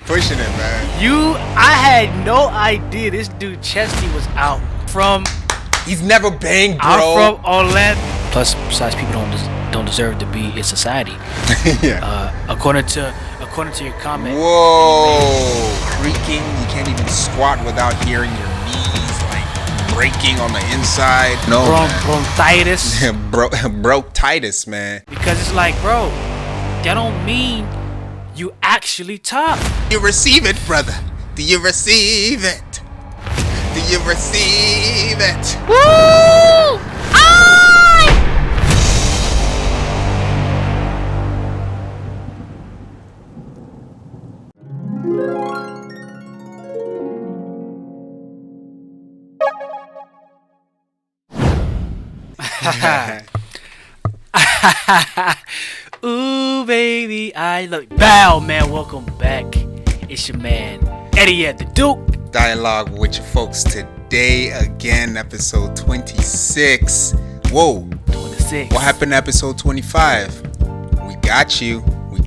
Pushing it, man. I had no idea this dude Chesty was out from. He's never banged, bro. Out from Orlando. Plus, besides, people don't deserve to be in society. Yeah. According to your comment. Whoa. Freaking! You can't even squat without hearing your knees like breaking on the inside. No, bronchitis. Broke Titus, man. Because it's like, bro, that don't mean you actually tough. You receive it, brother. Do you receive it? Do you receive it? Woo! Ooh, baby, I love you. Bow, man, welcome back. It's your man, EddyEd the Duke. Dialogue with you folks today again, episode 26. Whoa. 26. What happened to episode 25? We got you. We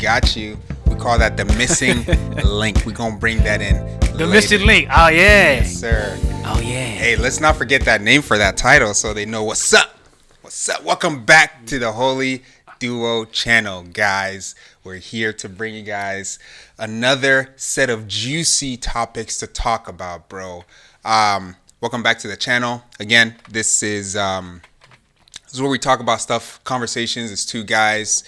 call that the missing link. We're going to bring that in The later. missing link. Oh, yeah. Yes, sir. Oh, yeah. Hey, let's not forget that name for that title so they know what's up. What's up? Welcome back to the Holy Duo channel, guys. We're here to bring you guys another set of juicy topics to talk about, bro. Welcome back to the channel. Again, this is where we talk about stuff, conversations. It's two guys.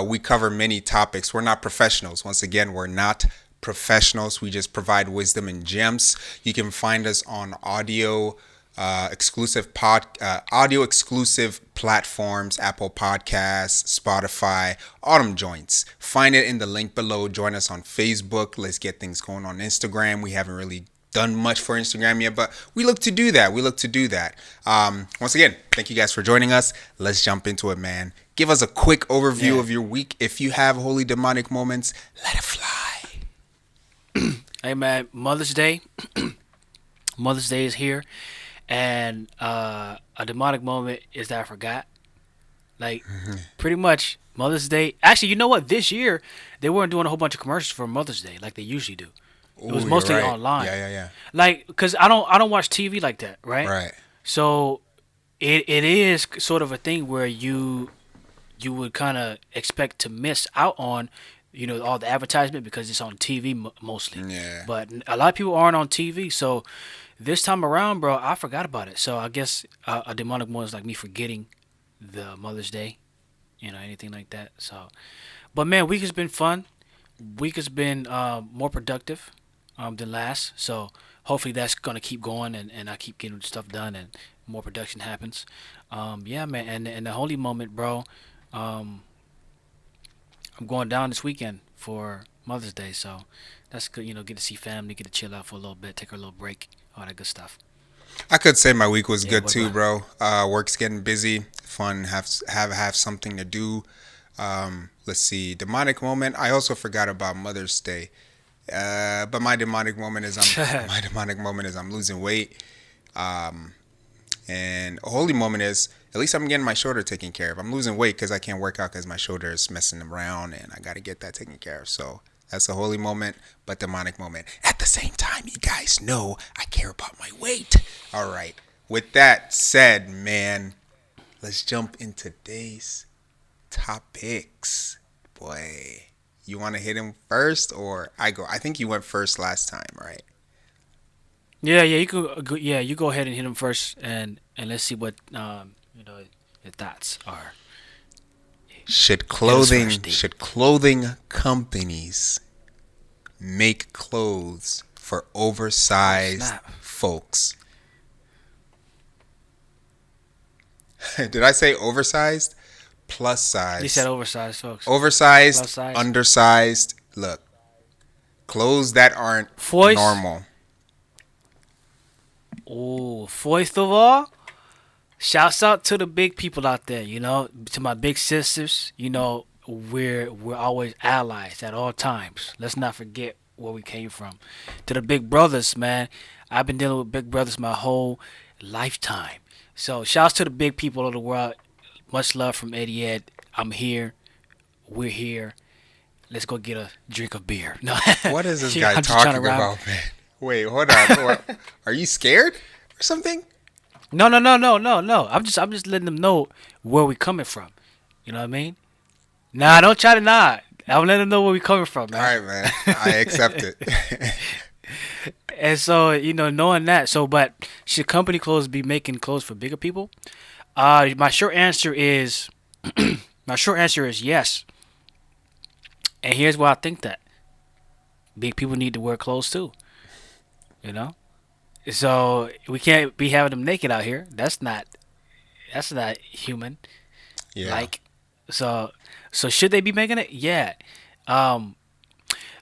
We cover many topics. We're not professionals. Once again, we're not professionals. We just provide wisdom and gems. You can find us on audio exclusive platforms, Apple Podcasts, Spotify, Autumn Joints. Find it in the link below. Join us on Facebook. Let's get things going on Instagram. We haven't really done much for Instagram yet, but we look to do that. Once again, thank you guys for joining us. Let's jump into it, man. Give us a quick overview of your week. If you have holy demonic moments, let it fly. Hey, man, Mother's Day. Mother's Day is here. And a demonic moment is that I forgot. Like, pretty much Mother's Day. Actually, you know what? This year, they weren't doing a whole bunch of commercials for Mother's Day like they usually do. It was mostly online. Yeah. Like, because I don't watch TV like that, right? Right. So it is sort of a thing where you would kind of expect to miss out on, all the advertisement because it's on TV mostly. Yeah. But a lot of people aren't on TV, so this time around, bro, I forgot about it. So I guess a demonic moment is like me forgetting the Mother's Day, anything like that. So, but man, week has been fun. Week has been more productive than last. So hopefully that's gonna keep going, and I keep getting stuff done, and more production happens. Yeah, man, and the holy moment, bro. I'm going down this weekend for Mother's Day, so that's good. Get to see family, get to chill out for a little bit, take a little break, all that good stuff. I could say my week was good too, about? bro. Work's getting busy. Fun. Have something to do. Let's see. Demonic moment. I also forgot about Mother's Day. But my demonic moment is I'm losing weight. And a holy moment is at least I'm getting my shoulder taken care of. I'm losing weight because I can't work out because my shoulder is messing around, and I got to get that taken care of. So that's a holy moment, but demonic moment. At the same time, you guys know I care about my weight. All right. With that said, man, let's jump into today's topics. Boy, you want to hit him first or I go? I think you went first last time, right? Yeah, you go. Yeah, you go ahead and hit him first, and let's see what your thoughts are. Should clothing companies make clothes for oversized folks? Did I say oversized? Plus size. You said oversized folks. Oversized, Plus size. undersized. Look, clothes that aren't normal. Oh, first of all, shouts out to the big people out there, to my big sisters. We're always allies at all times. Let's not forget where we came from. To the big brothers, man. I've been dealing with big brothers my whole lifetime. So shouts to the big people of the world. Much love from EddyEd. I'm here. We're here. let's go get a drink of beer. No, What is this guy I'm just trying to talking rhyme. about, man? Wait, hold on. Are you scared or something? No, no, no, no, no, no. I'm just letting them know where we coming from. You know what I mean? Nah, don't try to nod. I'm letting them know where we coming from, All man. right, man. I accept it. And so, knowing that, but should company clothes be making clothes for bigger people? My short answer is, yes. And here's why I think that big people need to wear clothes too. You know, so we can't be having them naked out here. That's not human. Yeah. Like, so should they be making it? Yeah. Um,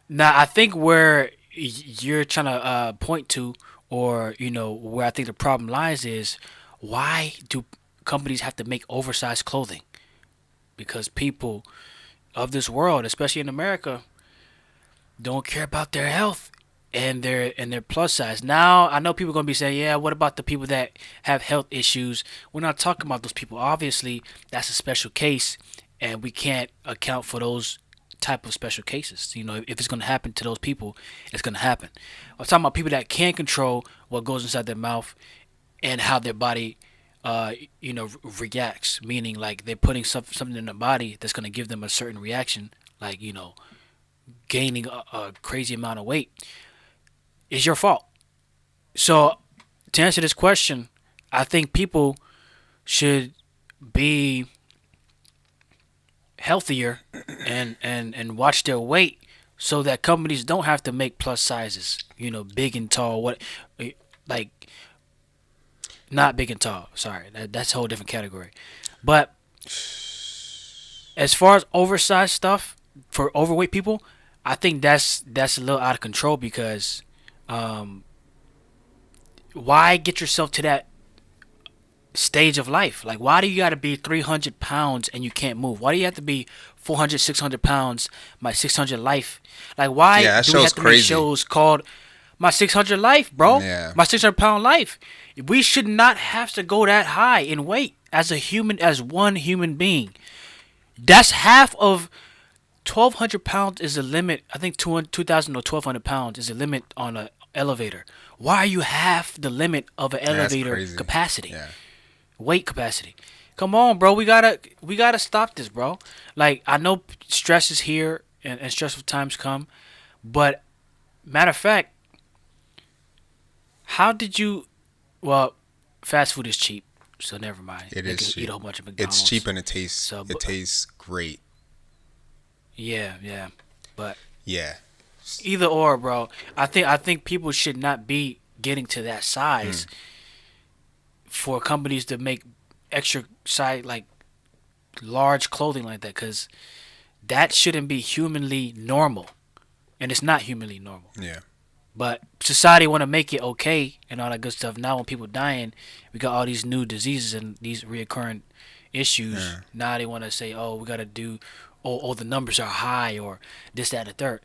Now I think where you're trying to point to, or where I think the problem lies is, why do companies have to make oversized clothing? Because people of this world, especially in America, don't care about their health and their plus size. Now I know people are gonna be saying, yeah, what about the people that have health issues? We're not talking about those people. Obviously, that's a special case, and we can't account for those type of special cases. If it's gonna happen to those people, it's gonna happen. I'm talking about people that can control what goes inside their mouth and how their body reacts, meaning like they're putting something in their body that's going to give them a certain reaction, like gaining a crazy amount of weight. Is your fault. So to answer this question, I think people should be healthier and watch their weight, so that companies don't have to make plus sizes, big and tall, like not big and tall. Sorry, that's a whole different category. But as far as oversized stuff for overweight people, I think that's a little out of control, because um, why get yourself to that stage of life? Like, why do you got to be 300 pounds and you can't move? Why do you have to be 400, 600 pounds, my 600 life? Like, why Yeah, that do we show's have to make crazy. shows called my 600 life, bro? Yeah. My 600-pound life. We should not have to go that high in weight as one human being. That's half of 1,200 pounds is the limit. I think 2,000 or 1,200 pounds is the limit on an elevator. Why are you half the limit of an Yeah, that's elevator crazy. capacity? Yeah. Weight capacity. Come on, bro. We gotta stop this, bro. Like, I know stress is here and stressful times come, but matter of fact, how did you? Well, fast food is cheap, so never mind. It They is can cheap. eat a whole bunch of McDonald's. It's cheap and it tastes So, it tastes great. yeah, but Yeah. either or, bro. I think people should not be getting to that size for companies to make extra size, like large clothing like that, because that shouldn't be humanly normal, and it's not humanly normal. Yeah. But society want to make it okay and all that good stuff. Now when people dying, we got all these new diseases and these reoccurring issues. Yeah. Now they want to say, oh, we got to do, oh, the numbers are high, or this, that, and the third.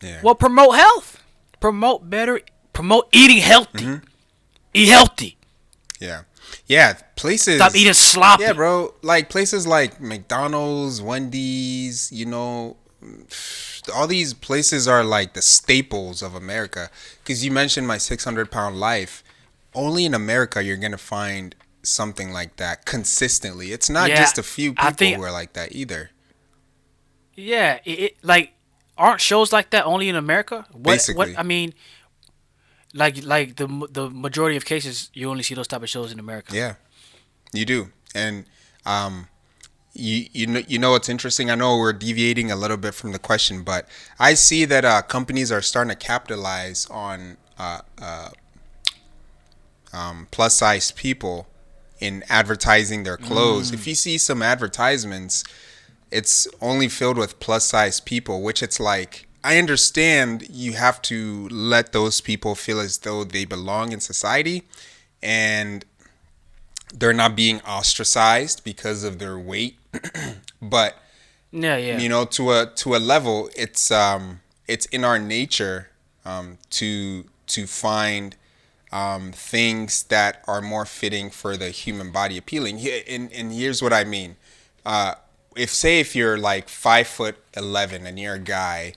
Yeah. Well, promote health. Promote eating healthy. Eat healthy. Yeah. Yeah. Places. Stop eating sloppy. Yeah, bro. Like places like McDonald's, Wendy's, all these places are like the staples of America. Because you mentioned my 600-pound life. Only in America you're going to find something like that consistently. It's not Yeah, just a few I people think- who are like that either. Yeah, like, aren't shows like that only in America? Basically. I mean, like the majority of cases, you only see those type of shows in America. Yeah, you do. And you know what's interesting? I know we're deviating a little bit from the question, but I see that companies are starting to capitalize on plus size people in advertising their clothes. If you see some advertisements, it's only filled with plus size people, which it's like, I understand you have to let those people feel as though they belong in society and they're not being ostracized because of their weight. But Yeah. to a level, it's in our nature to find things that are more fitting for the human body appealing. And here's what I mean. if you're like 5'11" and you're a guy,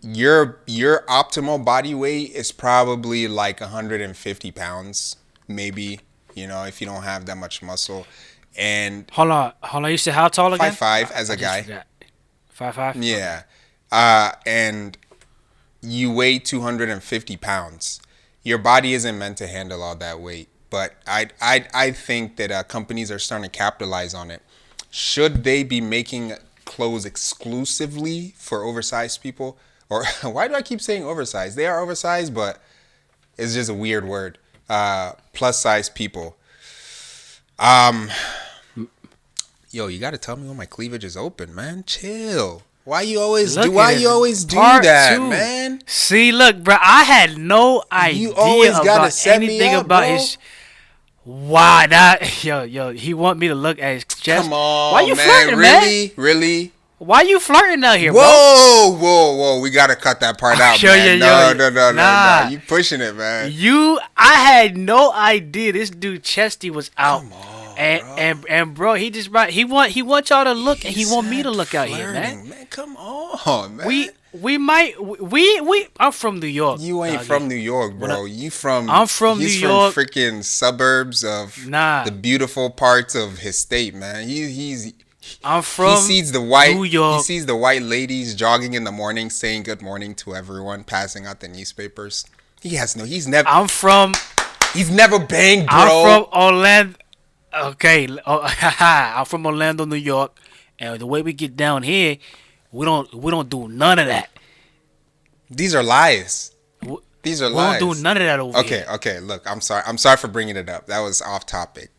your optimal body weight is probably like 150 pounds, maybe. If you don't have that much muscle, and Hold on. You said how tall again? 5'5" as I a just guy. forgot. 5'5"? Okay. Yeah. And you weigh 250 pounds. Your body isn't meant to handle all that weight. But I think that companies are starting to capitalize on it. Should they be making clothes exclusively for oversized people? Or why do I keep saying oversized? They are oversized, but it's just a weird word. Plus size people. Yo, you got to tell me when my cleavage is open, man. Chill. Why you always Look do? Why at it. you always do Part that, two. man? See, look, bro. I had no You idea always gotta about set me anything up, about bro. his. Why that? Yo, he want me to look at his chest. Come on, Why you man. flirting, man? Really? Why you flirting out here, bro? Whoa. We gotta cut that part out, man. No. Nah. You pushing it, man. I had no idea this dude Chesty was out. Come on, and bro, he just right. He want y'all to look, and he want me said to look out here, flirting, man. Come on, man. We I'm from New York. You ain't doggy. from New York, bro. I'm from New York. Freaking suburbs of the beautiful parts of his state, man. I'm from He sees the white New York. He sees the white ladies jogging in the morning, saying good morning to everyone, passing out the newspapers. He's never banged, bro. I'm from Orlando. Okay, I'm from Orlando, New York, and the way we get down here, we don't do none of that. These are lies. We don't do none of that over here. Okay. Look, I'm sorry for bringing it up. That was off topic,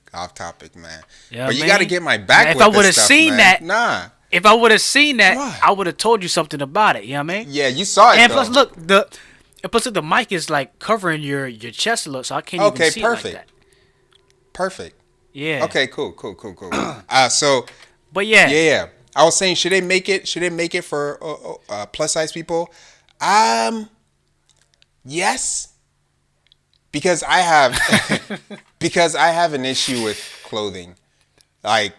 man. Yeah, but you man. got to get my back. Man, with if I would have this stuff, seen man. that, if I would have seen that, What? I would have told you something about it. You know what I mean? Yeah, you saw it. And though. plus, look, the mic is like covering your chest a little, so I can't even see perfect. it like that. Perfect. Yeah. Okay, cool. So, But yeah. Yeah. I was saying, should they make it? Should they make it for plus size people? Yes. Because I have an issue with clothing. Like,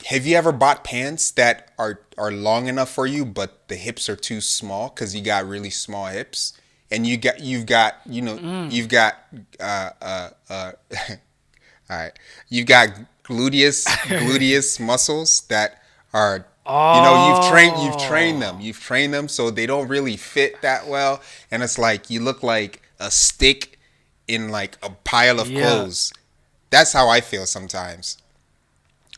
have you ever bought pants that are long enough for you, but the hips are too small because you got really small hips, and you've got all right, you've got gluteus muscles that are you've trained them so they don't really fit that well, and it's like you look like a stick in like a pile of clothes. That's how I feel sometimes.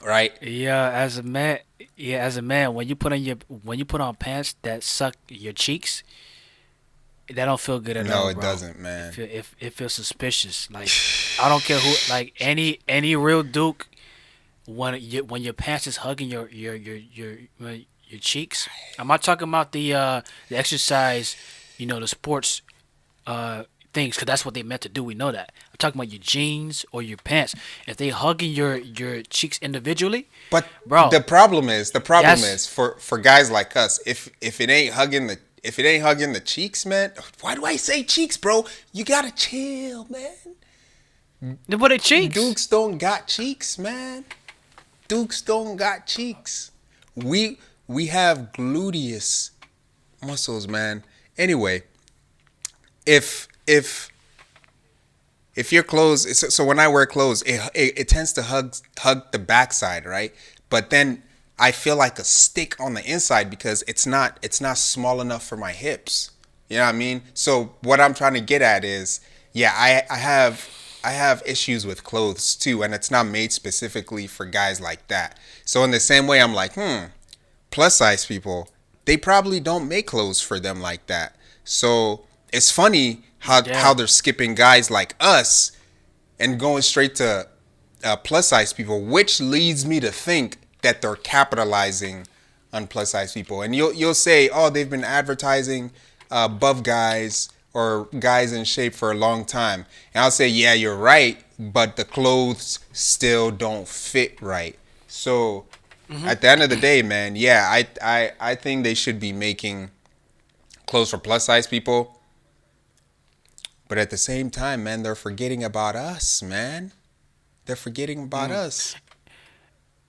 Right? Yeah, as a man, when you put on pants that suck your cheeks, that don't feel good at all. No, it bro. doesn't, man. It feels suspicious. Like, I don't care who, like any real duke, when your pants is hugging your cheeks. I'm not talking about the exercise, the sports things, because that's what they meant to do. We know that. I'm talking about your jeans or your pants. If they hugging your cheeks individually, but bro, the problem is for guys like us, if it ain't hugging the cheeks, man. Why do I say cheeks, bro? You gotta chill, man. What are cheeks? Dukes don't got cheeks, man. Dukes don't got cheeks. We have gluteus muscles, man. Anyway, if your clothes, so when I wear clothes, it tends to hug the backside, right? But then I feel like a stick on the inside because it's not small enough for my hips. You know what I mean? So what I'm trying to get at is, I have issues with clothes too, and it's not made specifically for guys like that. So in the same way, I'm like, plus size people, they probably don't make clothes for them like that. So it's funny how they're skipping guys like us and going straight to plus size people, which leads me to think that they're capitalizing on plus size people. And you'll say, oh, they've been advertising buff guys or guys in shape for a long time. And I'll say, yeah, you're right, but the clothes still don't fit right. So at the end of the day, man, I think they should be making clothes for plus size people. But at the same time, man, they're forgetting about us, man. They're forgetting about us.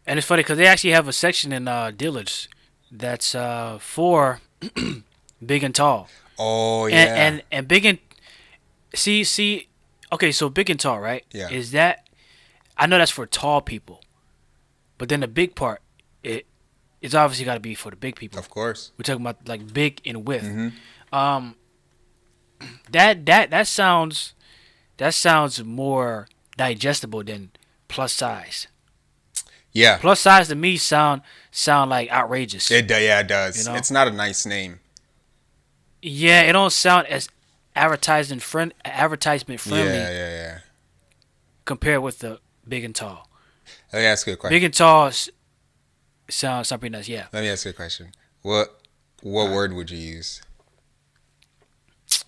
And it's funny because they actually have a section in Dillard's that's for big and tall. Oh And yeah, and big and see. Okay, so big and tall, right? yeah, Is that I know that's for tall people, but then the big part, it's obviously got to be for the big people. of course. We're talking about like big in width. Hmm. Um, that sounds more digestible than plus size. Yeah, Plus size to me sound like outrageous. yeah, it You does. know? It's not a nice name. Yeah, it don't sound as advertisement Yeah, friendly yeah, yeah. compared with the big and tall. Let me ask you a question. Big and tall sounds pretty nice. Yeah. Let me ask you a question. What All right, word would you use?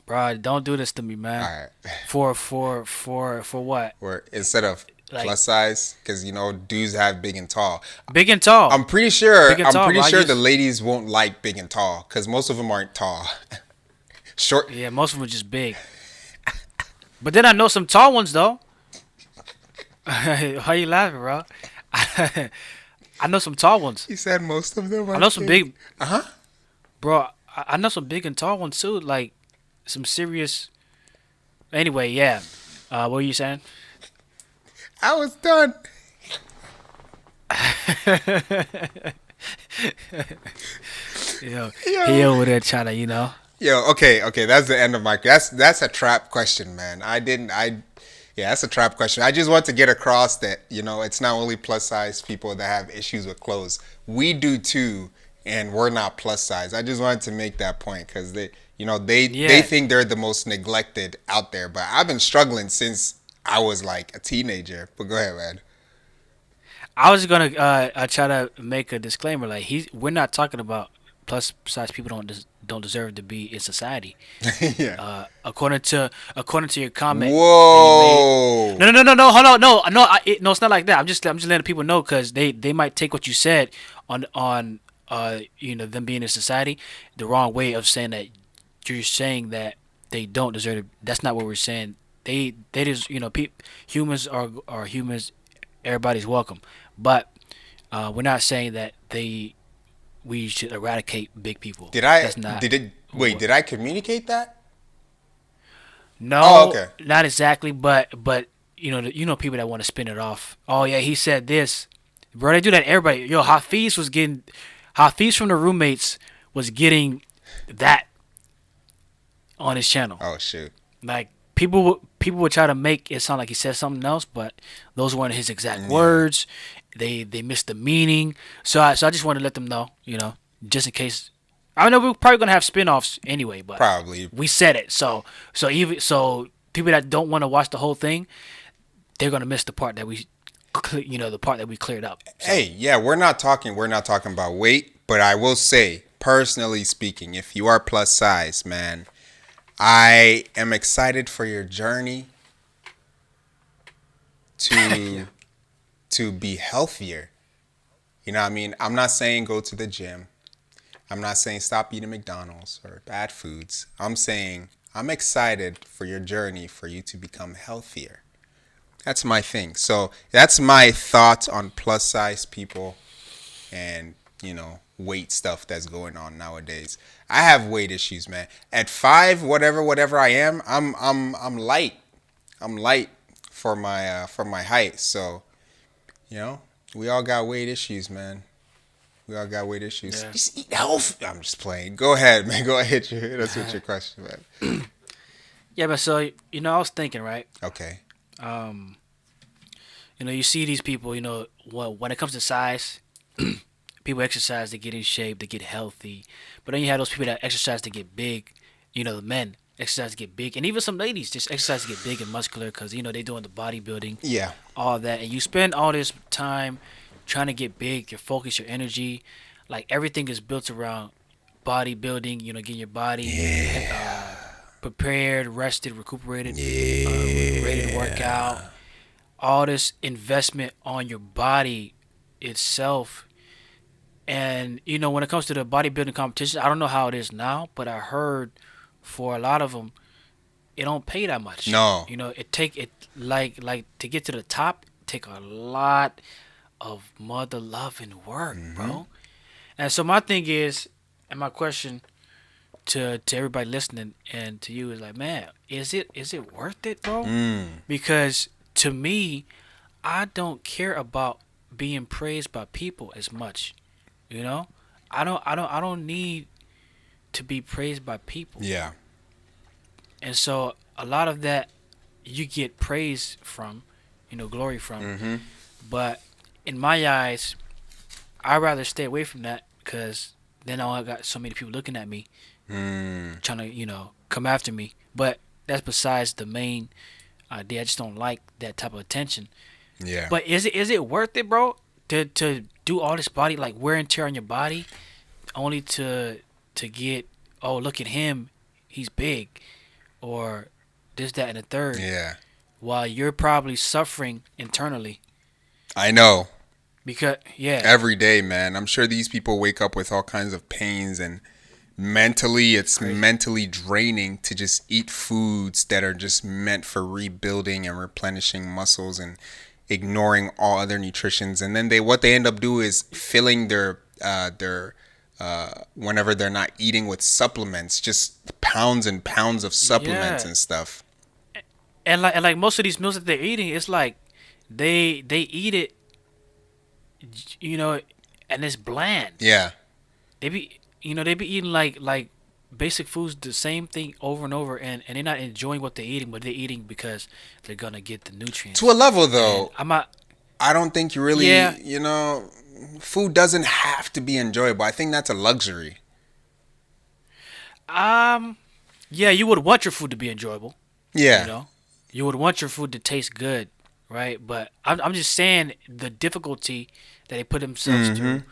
bro, don't do this to me, All man. right. For what? Or instead of Like plus size, because dudes have big and tall. big and tall. I'm pretty sure. Big and I'm tall, pretty bro. I sure the use ladies won't like big and tall because most of them aren't tall. Short. Yeah, most of them are just big. But then I know some tall ones though. Why you laughing, bro? I know some tall ones. He said most of them I are know some big. big, Uh huh. bro. I know some big and tall ones too. Like some serious. Anyway, yeah. What were you saying? I was done. Yo, he Yo. over there trying to. Yo. Okay. That's the end of my. That's a trap question, man. I didn't. I. Yeah, that's a trap question. I just want to get across that it's not only plus size people that have issues with clothes. We do too, and we're not plus size. I just wanted to make that point because they Yeah, think they're the most neglected out there. But I've been struggling since I was like a teenager. But go ahead, man. I was gonna try to make a disclaimer. Like we're not talking about plus size people don't deserve to be in society. Yeah. According to your comment that you made. Whoa. No, hold on, no, no, it's not like that. I'm just letting people know because they might take what you said on them being in society the wrong way of saying that you're saying that they don't deserve it. That's not what we're saying. They just humans are humans. Everybody's welcome, but we're not saying that we should eradicate big people. Did I That's not. did it wait, did I communicate that? Oh, No, okay. not exactly, but people that want to spin it off. Oh yeah, he said this, bro. They do that. To everybody, Hafiz from the roommates was getting that on his channel. Oh shoot. Like people would try to make it sound like he said something else, but those weren't his exact Yeah. words. They missed the meaning. So I just wanted to let them know, just in case. I know we're probably gonna have spin-offs anyway, but Probably. we said it. So people that don't want to watch the whole thing, they're gonna miss the part that the part that we cleared up. So Hey, yeah, we're not talking about weight, but I will say, personally speaking, if you are plus size, man, I am excited for your journey yeah, to to be healthier. You know what I mean? I'm not saying go to the gym. I'm not saying stop eating McDonald's or bad foods. I'm saying I'm excited for your journey for you to become healthier. That's my thing. So that's my thoughts on plus size people and weight stuff that's going on nowadays. I have weight issues, man. At 5, whatever I am, I'm light. I'm light for my height. So you know we all got weight issues, man. We all got weight issues. yeah, Just eat healthy. I'm just playing. Go ahead, man. Go ahead. Hit us with your question, man. yeah. But so I was thinking, right? Okay. Um, you see these people. When it comes to size, people exercise to get in shape, to get healthy. But then you have those people that exercise to get big. The men exercise to get big, and even some ladies just exercise to get big and muscular because they doing the bodybuilding, Yeah. all that, and you spend all this time trying to get big, your focus, your energy, like everything is built around bodybuilding. Getting your body prepared, rested, recuperated, ready to work out. All this investment on your body itself. And when it comes to the bodybuilding competition, I don't know how it is now, but I heard for a lot of them, it don't pay that much. No. It take it like to get to the top, take a lot of mother loving work, bro. And so my thing is, and my question to everybody listening and to you is like, man, is it worth it, bro? Because to me, I don't care about being praised by people as much. You know, I don't need to be praised by people. Yeah. And so a lot of that you get praise from, glory from. Mm-hmm. But in my eyes, I'd rather stay away from that because then I got so many people looking at me, trying to, come after me. But that's besides the main idea. I just don't like that type of attention. Yeah. But is it worth it, bro? To do all this body like wear and tear on your body, only to get, oh, look at him, he's big, or this, that, and the third, Yeah. while you're probably suffering internally. I know. Because Every day, man. I'm sure these people wake up with all kinds of pains, and mentally, it's Crazy. mentally draining to just eat foods that are just meant for rebuilding and replenishing muscles and ignoring all other nutritions. And then what they end up doing is filling their whenever they're not eating with supplements, just pounds and pounds of supplements yeah, and stuff. and like most of these meals that they're eating, it's like they eat it, you know, and it's bland. Yeah. They be eating like basic foods, the same thing over and over, and they're not enjoying what they're eating, but they're eating because they're gonna get the nutrients. To a level, And though, I'm not. I don't think you really, Yeah. food doesn't have to be enjoyable. I think that's a luxury. Yeah, you would want your food to be enjoyable. You Yeah. know, you would want your food to taste good, right? But I'm just saying the difficulty that they put themselves Mm-hmm. through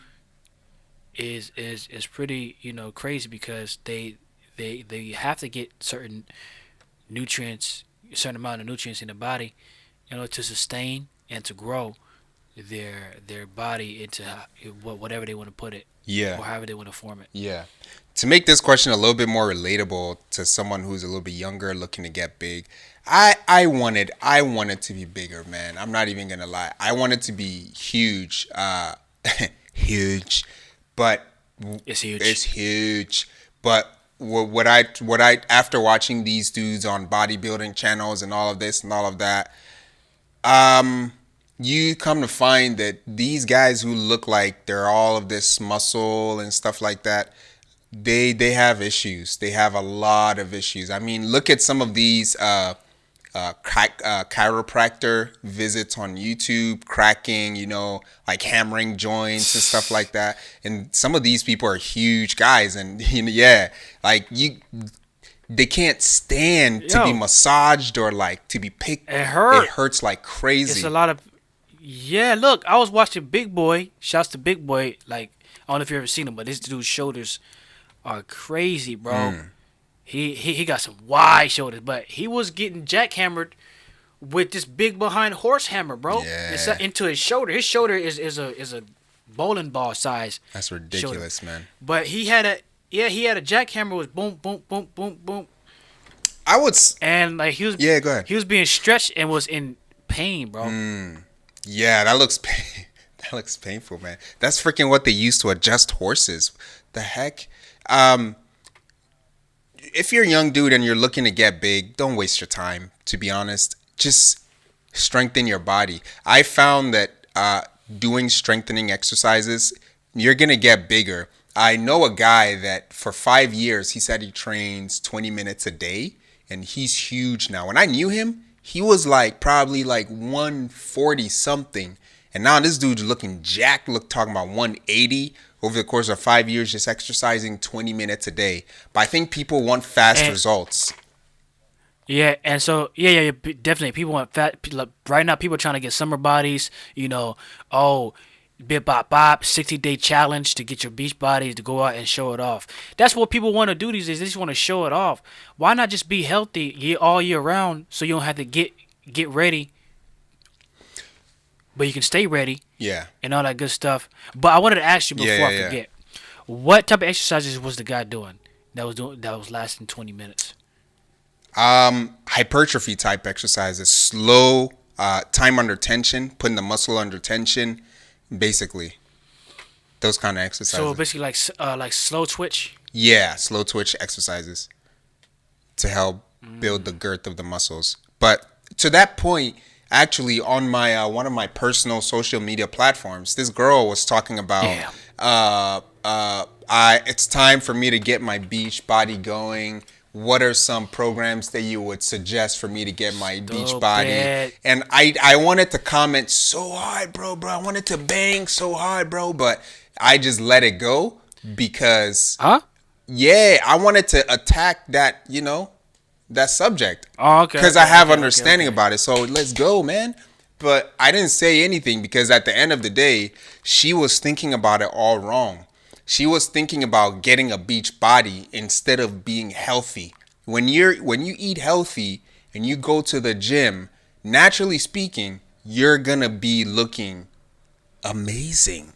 is pretty crazy because they have to get certain nutrients, a certain amount of nutrients in the body, to sustain and to grow their body into whatever they want to put it Yeah. or however they want to form it. Yeah. To make this question a little bit more relatable to someone who's a little bit younger looking to get big, I wanted to be bigger, man. I'm not even gonna lie. I wanted to be huge. Huge. But It's huge. it's huge. But what I after watching these dudes on bodybuilding channels and all of this and all of that, you come to find that these guys who look like they're all of this muscle and stuff like that, they have issues. They have a lot of issues. I mean, look at some of these chiropractor visits on YouTube, cracking, like hammering joints and stuff like that. And some of these people are huge guys, and yeah, like they can't stand to be Yo, massaged or like to be picked. it It hurt. hurts like It's crazy. a lot of. Yeah, look, I was watching Big Boy. Shouts to Big Boy. Like, I don't know if you ever seen him, but this dude's shoulders are crazy, bro. He got some wide shoulders, but he was getting jackhammered with this big behind horse hammer, bro. It's Yeah. into his shoulder. His shoulder is a bowling ball size That's shoulder. ridiculous, man. But he had a jackhammer was boom boom boom boom boom, I would. and like Yeah, go ahead. he was being stretched and was in pain, bro. Yeah, that looks that looks painful, man. That's freaking what they use to adjust horses. The heck? Um, if you're a young dude and you're looking to get big, don't waste your time. To be honest, just strengthen your body. I found that doing strengthening exercises, you're gonna get bigger. I know a guy that for 5 years he said he trains 20 minutes a day, and he's huge now. When I knew him, he was like probably like 140 something, and now this dude's looking jacked. Look, talking about 180 over the course of 5 years, just exercising 20 minutes a day. But I think people want fast And results. yeah, and so yeah, definitely. People want fat. Like, right now, people are trying to get summer bodies. Oh, bip bop bop, 60-day challenge to get your beach bodies to go out and show it off. That's what people want to do these days. They just want to show it off. Why not just be healthy all year round so you don't have to get ready, but you can stay ready Yeah. and all that good stuff. But I wanted to ask you Yeah, before yeah, I yeah. forget, what type of exercises was the guy doing that was lasting 20 minutes? Hypertrophy type exercises, slow, time under tension, putting the muscle under tension, basically. Those kind of So exercises. basically, like slow twitch. Yeah, slow twitch exercises to help build the girth of the muscles. But to that point, actually, on my one of my personal social media platforms, this girl was talking about, Yeah. it's time for me to get my beach body going. What are some programs that you would suggest for me to get my beach body? Stupid. And I wanted to comment so hard, bro. I wanted to bang so hard, bro, but I just let it go because Huh? yeah, I wanted to attack that, that subject Oh, okay, because I okay, have okay, okay, understanding okay. about it. So let's go, man. But I didn't say anything because at the end of the day, she was thinking about it all wrong. She was thinking about getting a beach body instead of being healthy. When you eat healthy and you go to the gym, naturally speaking, you're gonna be looking amazing.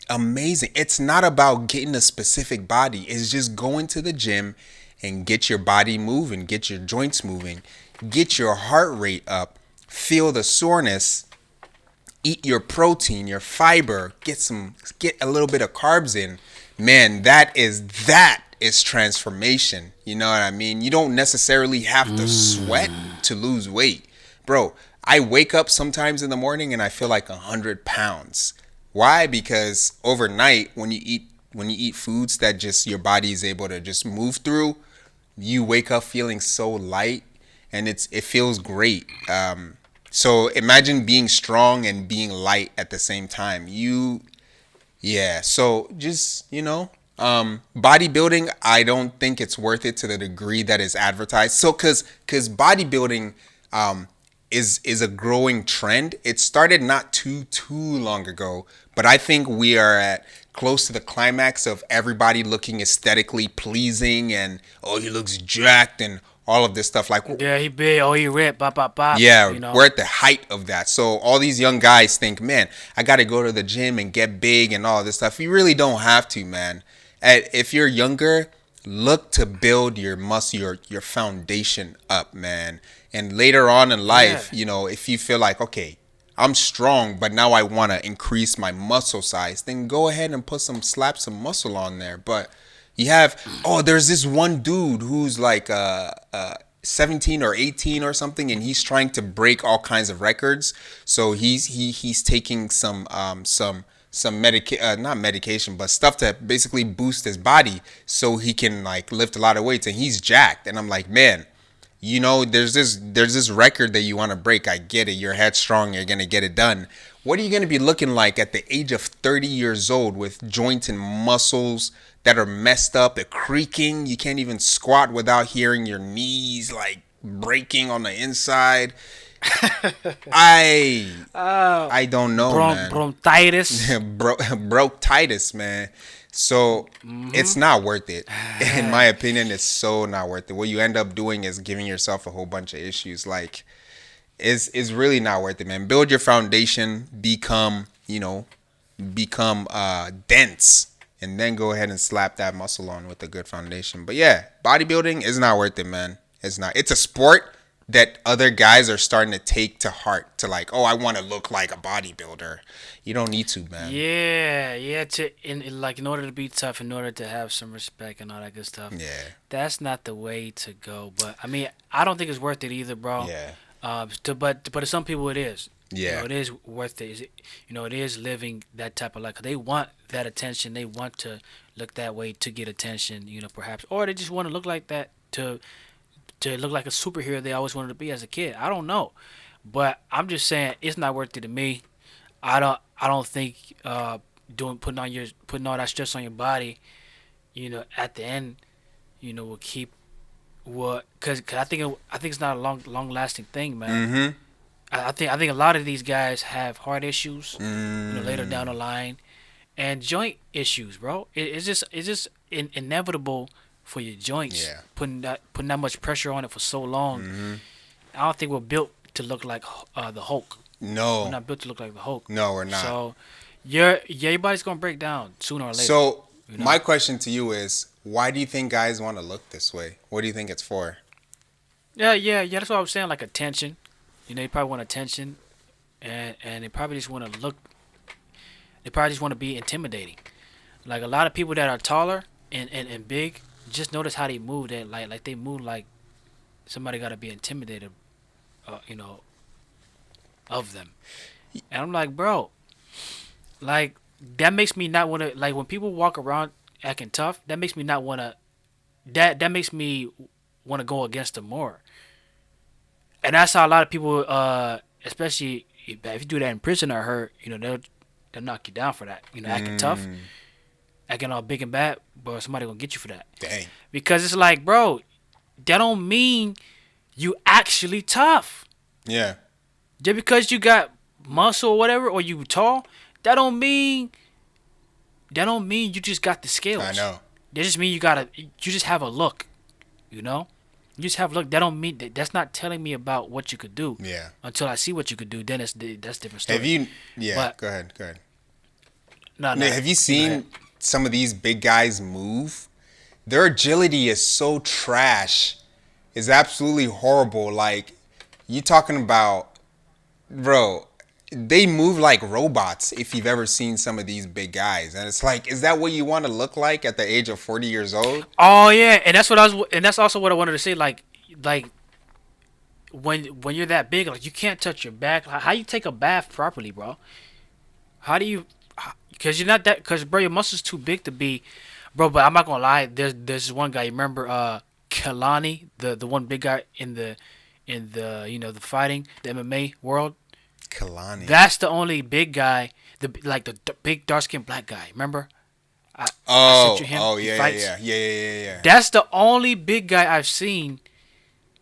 Amazing. It's not about getting a specific body. It's just going to the gym and get your body moving, get your joints moving, get your heart rate up, feel the soreness, eat your protein, your fiber, get a little bit of carbs in. Man, that is transformation. You know what I mean? You don't necessarily have to sweat to lose weight. Bro, I wake up sometimes in the morning and I feel like 100 pounds. Why? Because overnight when you eat foods that just your body is able to just move through, you wake up feeling so light and it feels great. So imagine being strong and being light at the same time. Yeah. So just bodybuilding, I don't think it's worth it to the degree that is advertised. So because bodybuilding is a growing trend. It started not too long ago, but I think we are at close to the climax of everybody looking aesthetically pleasing and oh he looks jacked and all of this stuff like Yeah, he big. Oh, he ripped. Bop, bop, bop. yeah, You know. we're at the height of that. So all these young guys think, man, I got to go to the gym and get big and all this stuff. You really don't have to, man. If you're younger, look to build your muscle, your foundation up, man. And later on in Yeah. life, if you feel like, okay, I'm strong, but now I want to increase my muscle size, then go ahead and slap some muscle on there. But there's this one dude who's like 17 or 18 or something, and he's trying to break all kinds of records. So he's taking not medication, but stuff to basically boost his body so he can like lift a lot of weights, and he's jacked. And I'm like, man, there's this record that you want to break. I get it. You're headstrong. You're gonna get it done. What are you gonna be looking like at the age of 30 years old with joints and muscles that are messed up, they're creaking? You can't even squat without hearing your knees like breaking on the inside. I Oh, I don't know, man. bronchitis. Broke Titus, man. So it's not worth it. In my opinion, it's so not worth it. What you end up doing is giving yourself a whole bunch of issues. Like, is really not worth it, man. Build your foundation, become dense, and then go ahead and slap that muscle on with a good foundation. But yeah, bodybuilding is not worth it, man. It's not. It's a sport that other guys are starting to take to heart, to like, oh, I want to look like a bodybuilder. You don't need to, man. Yeah, yeah. In order to be tough, in order to have some respect and all that good stuff. Yeah, That's not the way to go. But I mean, I don't think it's worth it either, bro. yeah, But to some people it is. yeah, It is worth it. It is living that type of life. 'Cause they want that attention. They want to look that way to get attention. Perhaps, or they just want to look like that to look like a superhero they always wanted to be as a kid. I don't know, but I'm just saying it's not worth it to me. I don't think putting all that stress on your body, at the end, will keep what cause I think it's not a long lasting thing, man. mm-hmm. I think a lot of these guys have heart issues, later down the Mm, line, and joint issues, bro. It's just inevitable for your joints yeah. putting that much pressure on it for so long. Mm-hmm. I don't think we're built to look like the Hulk. We're No, not built to look like the Hulk. no, we're not. So your body's gonna break down sooner or later. So You know. my question to you is, why do you think guys want to look this way? What do you think it's for? Yeah, yeah, yeah. That's what I was saying. Like attention. You probably want attention, and they probably just want to look. They probably just want to be intimidating. Like a lot of people that are taller and big, just notice how they move. That like they move like somebody got to be intimidated, you know, of them. And I'm like, bro, like that makes me not want to. Like when people walk around acting tough, that makes me not want to. That makes me want to go against them more. And that's how a lot of people, especially if you do that in prison, I heard, they'll knock you down for that. Acting tough, acting all big and bad, but somebody gonna get you for that. Dang. Because it's like, bro, that don't mean you actually tough. Yeah. Just because you got muscle or whatever, or you tall, that don't mean you just got the skills. I know. That just mean you just have a look, you know. You just have a look. That don't mean that's not telling me about what you could do. Yeah. Until I see what you could do, then that's a different story. Have you? Yeah. But, go ahead. No. Have you seen some of these big guys move? Their agility is so trash. It's absolutely horrible. Like you talking about, bro. They move like robots. If you've ever seen some of these big guys, and it's like, is that what you want to look like at the age of 40 years old? Oh yeah, and that's also what I wanted to say. Like when you're that big, like you can't touch your back. How you take a bath properly, bro? How do you? Because you're not that. Because bro, your muscles too big to be, bro. But I'm not gonna lie. There's this one guy. You remember Kalani, the one big guy in the the fighting, the MMA world. Kalani. That's the only big guy, the big dark skinned black guy. Remember? I sent you him. Yeah. That's the only big guy I've seen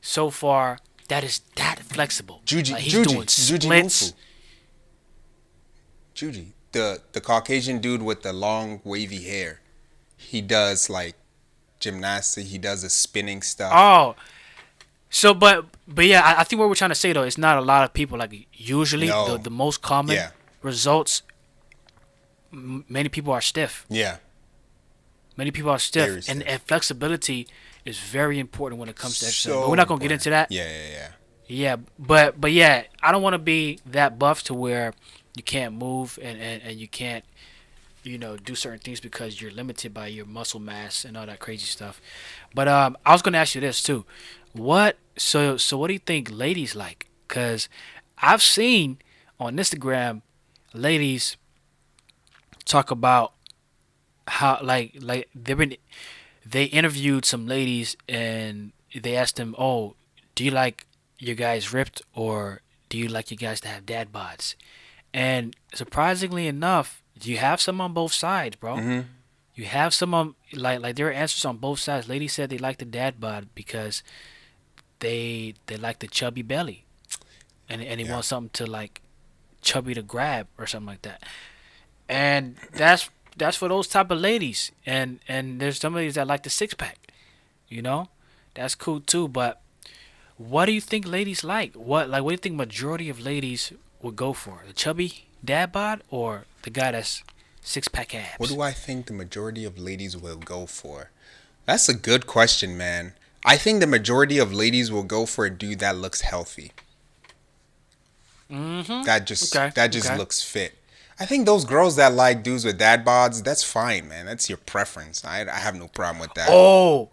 so far that is that flexible. He's doing splits. Juji, the Caucasian dude with the long wavy hair. He does like gymnastics. He does the spinning stuff. Oh. So, but yeah, I think what we're trying to say though, it's not a lot of people. Like usually, the most common results, many people are stiff. Yeah. Many people are stiff, and flexibility is very important when it comes to exercise. But we're not gonna get into that. Yeah, but yeah, I don't want to be that buff to where you can't move and you can't, do certain things because you're limited by your muscle mass and all that crazy stuff. But I was gonna ask you this too. What do you think ladies like? Cause I've seen on Instagram ladies talk about how like they interviewed some ladies and they asked them, "Oh, do you like your guys ripped or do you like your guys to have dad bods?" And surprisingly enough, you have some on both sides, bro. Mm-hmm. You have some on like there are answers on both sides. Ladies said they like the dad bod because they like the chubby belly, and they want something to like chubby to grab or something like that. And that's for those type of ladies. And there's some ladies that like the six pack. That's cool too. But what do you think ladies like? What do you think majority of ladies would go for? The chubby dad bod or the guy that's six pack abs? What do I think the majority of ladies will go for? That's a good question, man. I think the majority of ladies will go for a dude that looks healthy. Mm-hmm. That just looks fit. I think those girls that like dudes with dad bods, that's fine, man. That's your preference. I have no problem with that. Oh.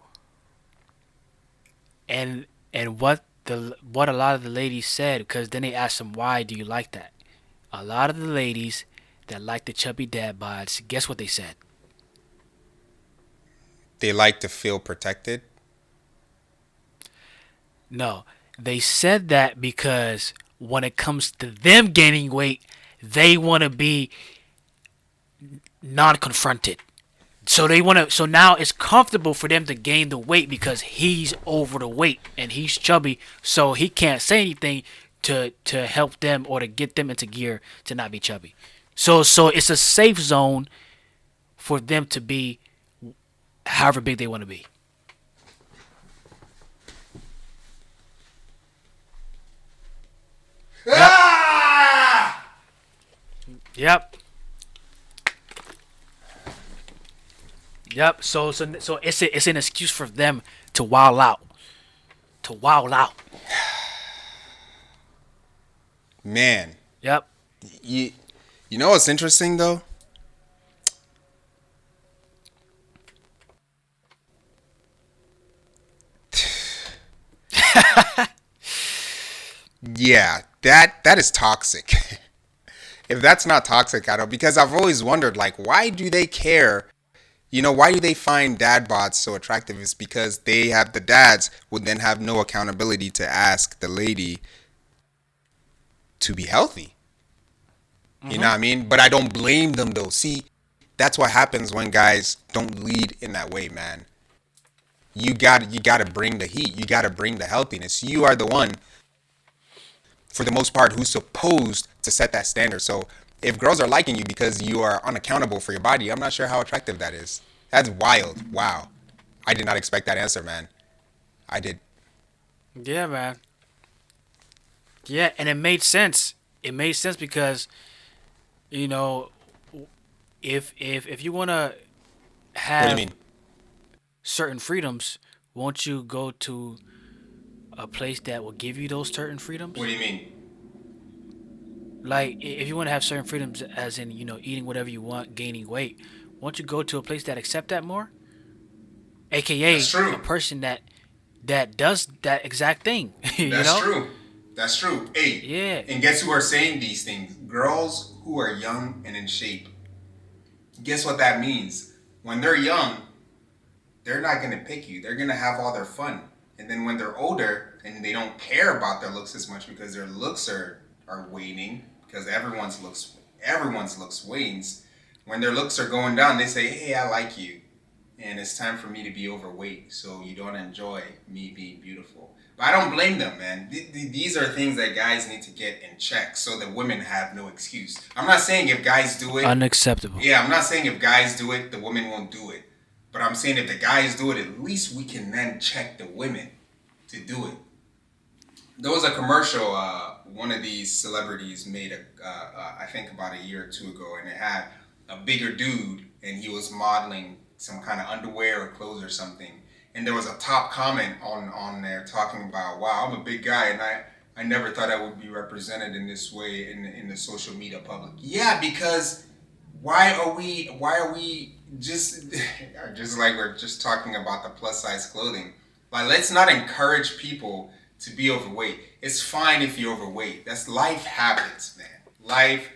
And what a lot of the ladies said, because then they asked them, why do you like that? A lot of the ladies that like the chubby dad bods, guess what they said? They like to feel protected. No, they said that because when it comes to them gaining weight, they want to be non-confronted. So so now it's comfortable for them to gain the weight because he's over the weight and he's chubby, so he can't say anything to help them or to get them into gear to not be chubby. So it's a safe zone for them to be however big they want to be. Yep. So it's an excuse for them to wild out. Man. Yep. You know what's interesting though? Yeah, that is toxic. If that's not toxic, I don't. Because I've always wondered, like, why do they care? You know, why do they find dad bods so attractive? It's because they have the dads would then have no accountability to ask the lady to be healthy. You know what I mean? But I don't blame them though. See, that's what happens when guys don't lead in that way, man. You gotta bring the heat. You gotta bring the healthiness. You are the one, for the most part, who's supposed to set that standard. So if girls are liking you because you are unaccountable for your body, I'm not sure how attractive that is. That's wild. Wow. I did not expect that answer, man. I did. Yeah, man. Yeah, and it made sense. It made sense because, you know, if you want to What do you have mean? certain freedoms, won't you go to a place that will give you those certain freedoms? What do you mean? Like, if you want to have certain freedoms, as in, eating whatever you want, gaining weight, won't you go to a place that accept that more? That's AKA a true. person that does that exact thing. you That's know? true. That's true. Hey, Yeah. and guess who are saying these things? Girls who are young and in shape. Guess what that means? When they're young, they're not going to pick you. They're going to have all their fun. And then when they're older and they don't care about their looks as much because their looks are waning, because everyone's looks wanes. When their looks are going down, they say, "Hey, I like you. And it's time for me to be overweight, so you don't enjoy me being beautiful." But I don't blame them, man. These are things that guys need to get in check so that women have no excuse. I'm not saying if guys do it... Unacceptable. Yeah, I'm not saying if guys do it, the women won't do it. But I'm saying if the guys do it, at least we can then check the women to do it. There was a commercial one of these celebrities made, I think about a year or two ago, and it had a bigger dude, and he was modeling some kind of underwear or clothes or something. And there was a top comment on there talking about, "Wow, I'm a big guy, and I never thought I would be represented in this way in the social media public." Yeah, because why are we just like we're just talking about the plus size clothing? Like, let's not encourage people to be overweight. It's fine if you're overweight. That's life happens, man. Life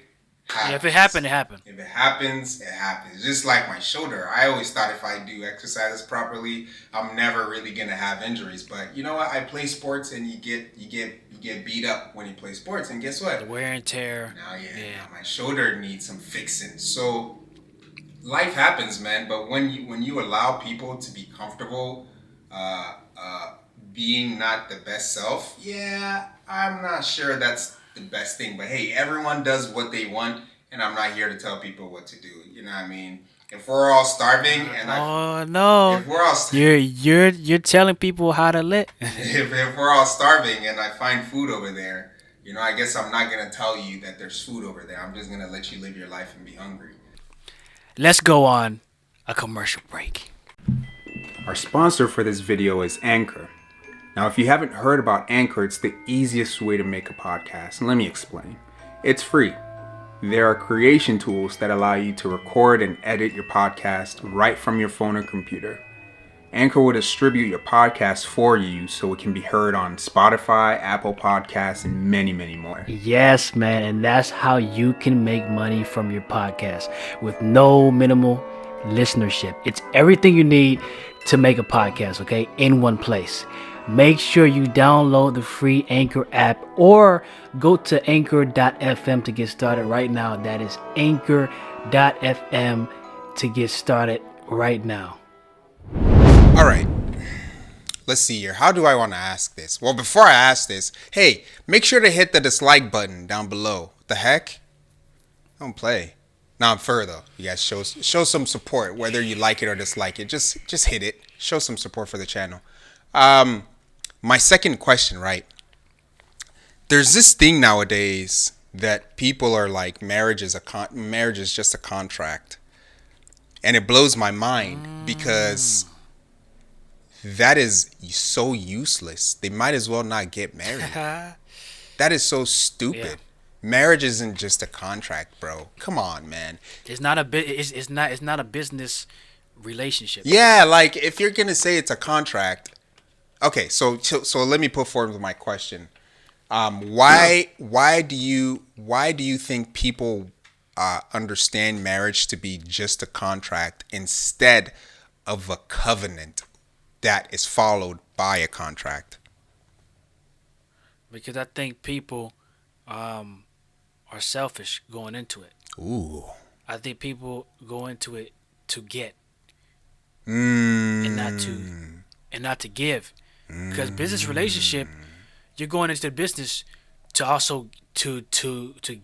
happens. Yeah, if it happened, it happened. If it happens, it happens. Just like my shoulder. I always thought if I do exercises properly, I'm never really gonna have injuries. But you know what? I play sports, and you get beat up when you play sports. And guess what? The wear and tear. Now, now my shoulder needs some fixing. So life happens, man. But when you allow people to be comfortable, being not the best self, yeah, I'm not sure that's the best thing. But hey, everyone does what they want, and I'm not here to tell people what to do. You know what I mean? If we're all starving, and if we're all you're telling people how to live. if we're all starving and I find food over there, I guess I'm not gonna tell you that there's food over there. I'm just gonna let you live your life and be hungry. Let's go on a commercial break. Our sponsor for this video is Anchor. Now, if you haven't heard about Anchor, it's the easiest way to make a podcast. And let me explain. It's free. There are creation tools that allow you to record and edit your podcast right from your phone or computer. Anchor will distribute your podcast for you so it can be heard on Spotify, Apple Podcasts, and many, many more. Yes, man, and that's how you can make money from your podcast with no minimal listenership. It's everything you need to make a podcast, okay, in one place. Make sure you download the free Anchor app or go to anchor.fm to get started right now. That is anchor.fm to get started right now. All right. Let's see here. How do I want to ask this? Well, before I ask this, hey, make sure to hit the dislike button down below. What the heck? Don't play. No, I'm fur though. You guys show some support, whether you like it or dislike it. Just hit it. Show some support for the channel. My second question, right? There's this thing nowadays that people are like, marriage is just a contract, and it blows my mind because that is so useless. They might as well not get married. That is so stupid. Yeah. Marriage isn't just a contract, bro. Come on, man. It's not a business relationship. Yeah, like if you're gonna say it's a contract. Okay, so let me put forward my question. Why do you think people understand marriage to be just a contract instead of a covenant that is followed by a contract? Because I think people um, are selfish going into it. Ooh. I think people go into it to get and not to Mm. and not to give. Because business relationship, you're going into the business to also to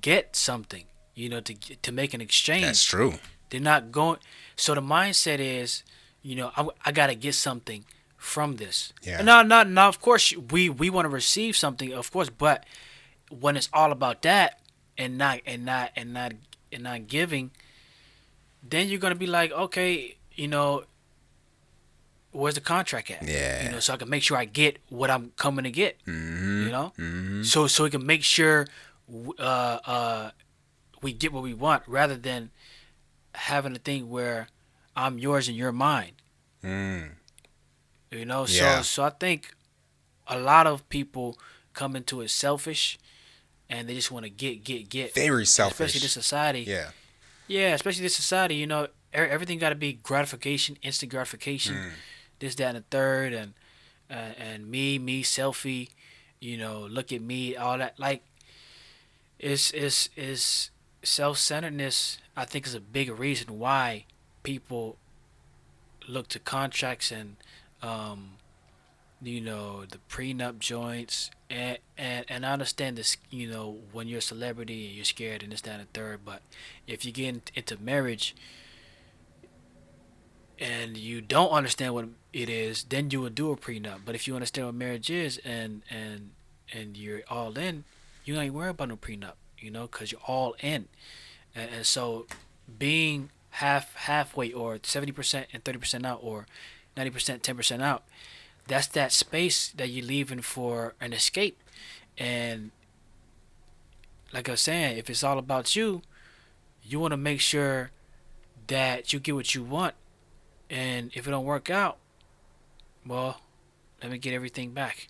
get something. To make an That's exchange. true. They're not going. So the mindset is, I gotta get something from this. Yeah. And now, of course, we want to receive something, of course, but when it's all about that and not giving, then you're gonna be like, okay, where's the contract at? Yeah. So I can make sure I get what I'm coming to get. Mm-hmm. Mm-hmm. So we can make sure we get what we want, rather than having a thing where I'm yours and you're mine. Mm. So Yeah. so I think a lot of people come into it selfish, and they just want to get. Very Especially selfish. this society. Yeah. Yeah, especially this society. Everything got to be gratification, instant gratification, Mm. this, that, and the third, and me, selfie. Look at me, all that. Like, is self-centeredness. I think is a big reason why people look to contracts and the prenup joints, and I understand this, when you're a celebrity and you're scared and this, that, and the third, but if you get into marriage and you don't understand what it is, then you would do a prenup. But if you understand what marriage is, and you're all in, you ain't worry about no prenup, because you're all in. And so being halfway, or 70% and 30% out, or 90% 10% out, that's that space that you're leaving for an escape. And like I was saying, if it's all about you, you want to make sure that you get what you want. And if it don't work out, well, let me get everything back.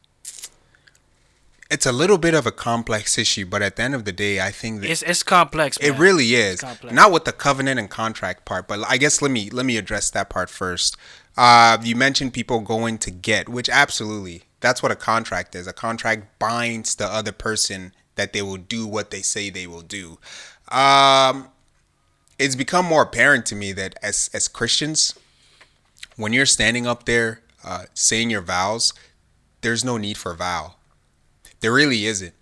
It's a little bit of a complex issue, but at the end of the day, I think that It's complex, man. it really is. It's complex. Not with the covenant and contract part, but I guess let me address that part first. You mentioned people going to get, which absolutely, that's what a contract is. A contract binds the other person that they will do what they say they will do. It's become more apparent to me that as Christians, when you're standing up there saying your vows, there's no need for a vow. There really isn't.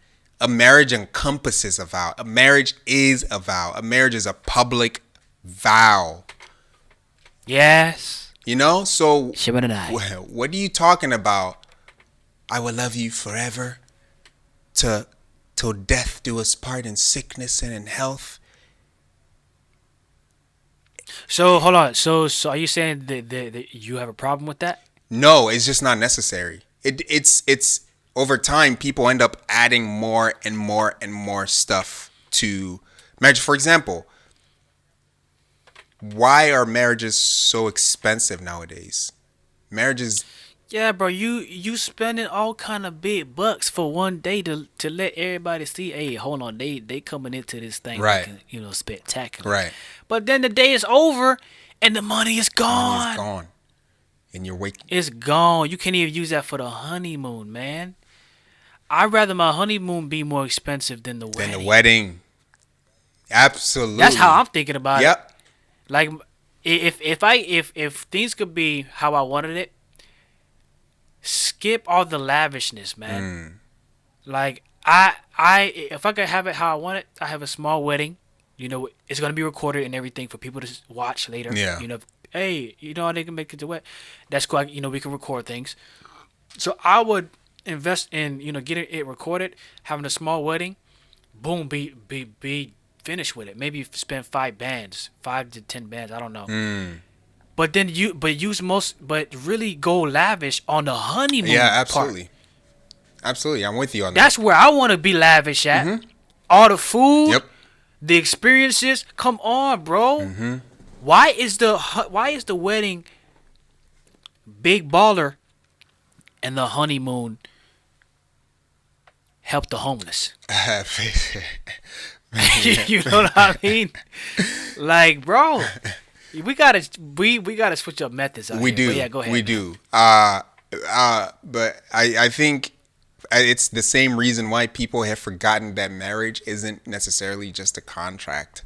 A marriage encompasses a vow. A marriage is a vow. A marriage is a public vow. Yes. So Shibboleth. what are you talking about? I will love you forever, till death do us part, in sickness and in health. So hold on. So are you saying that you have a problem with that? No, it's just not necessary. It's over time, people end up adding more and more and more stuff to marriage. For example, why are marriages so expensive nowadays? Marriages, Yeah, bro. You spending all kind of big bucks for one day to let everybody see. Hey, hold on. They coming into this thing Right. looking, spectacular. right? But then the day is over, and the money is Money gone. is gone, and you're waking. It's gone. You can't even use that for the honeymoon, man. I'd rather my honeymoon be more expensive than the wedding. Then the wedding, absolutely. That's how I'm thinking about it. Yep. Like, if things could be how I wanted it, skip all the lavishness, man. Like, if I could have it how I want it, I have a small wedding. It's gonna be recorded and everything for people to watch later. Yeah. Hey, they can make it to wet. That's cool. We can record things. So I would invest in getting it recorded, having a small wedding. Boom, be finished with it. Maybe spend 5 to 10 bands. I don't know. But then but really go lavish on the honeymoon. Yeah, part. absolutely. Absolutely, I'm with you on that. That's where I want to be lavish at. All the food, Yep. the experiences. Come on, bro. Why is the wedding big baller and the honeymoon help the homeless. You know what I mean? Like, bro, we gotta switch up methods. We here. do. But yeah, go ahead. We do. But I think it's the same reason why people have forgotten that marriage isn't necessarily just a contract.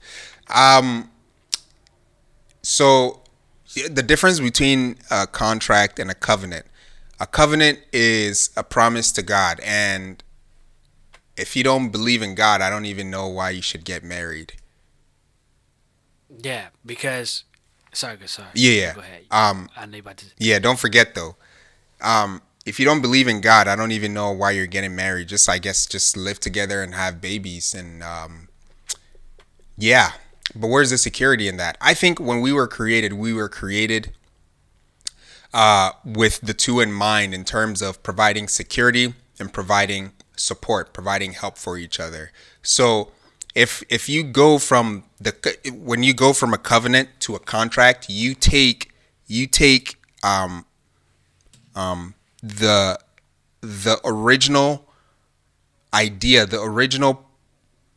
So the difference between a contract and a covenant. A covenant is a promise to God, and if you don't believe in God, I don't even know why you should get married. Yeah, because sorry. Yeah. Go ahead. I know about to. Yeah, don't forget though. If you don't believe in God, I don't even know why you're getting married. Just I guess just live together and have babies and yeah. But where's the security in that? I think when we were created with the two in mind in terms of providing security and providing support, providing help for each other. So if you go from when you go from a covenant to a contract, you take the original idea, the original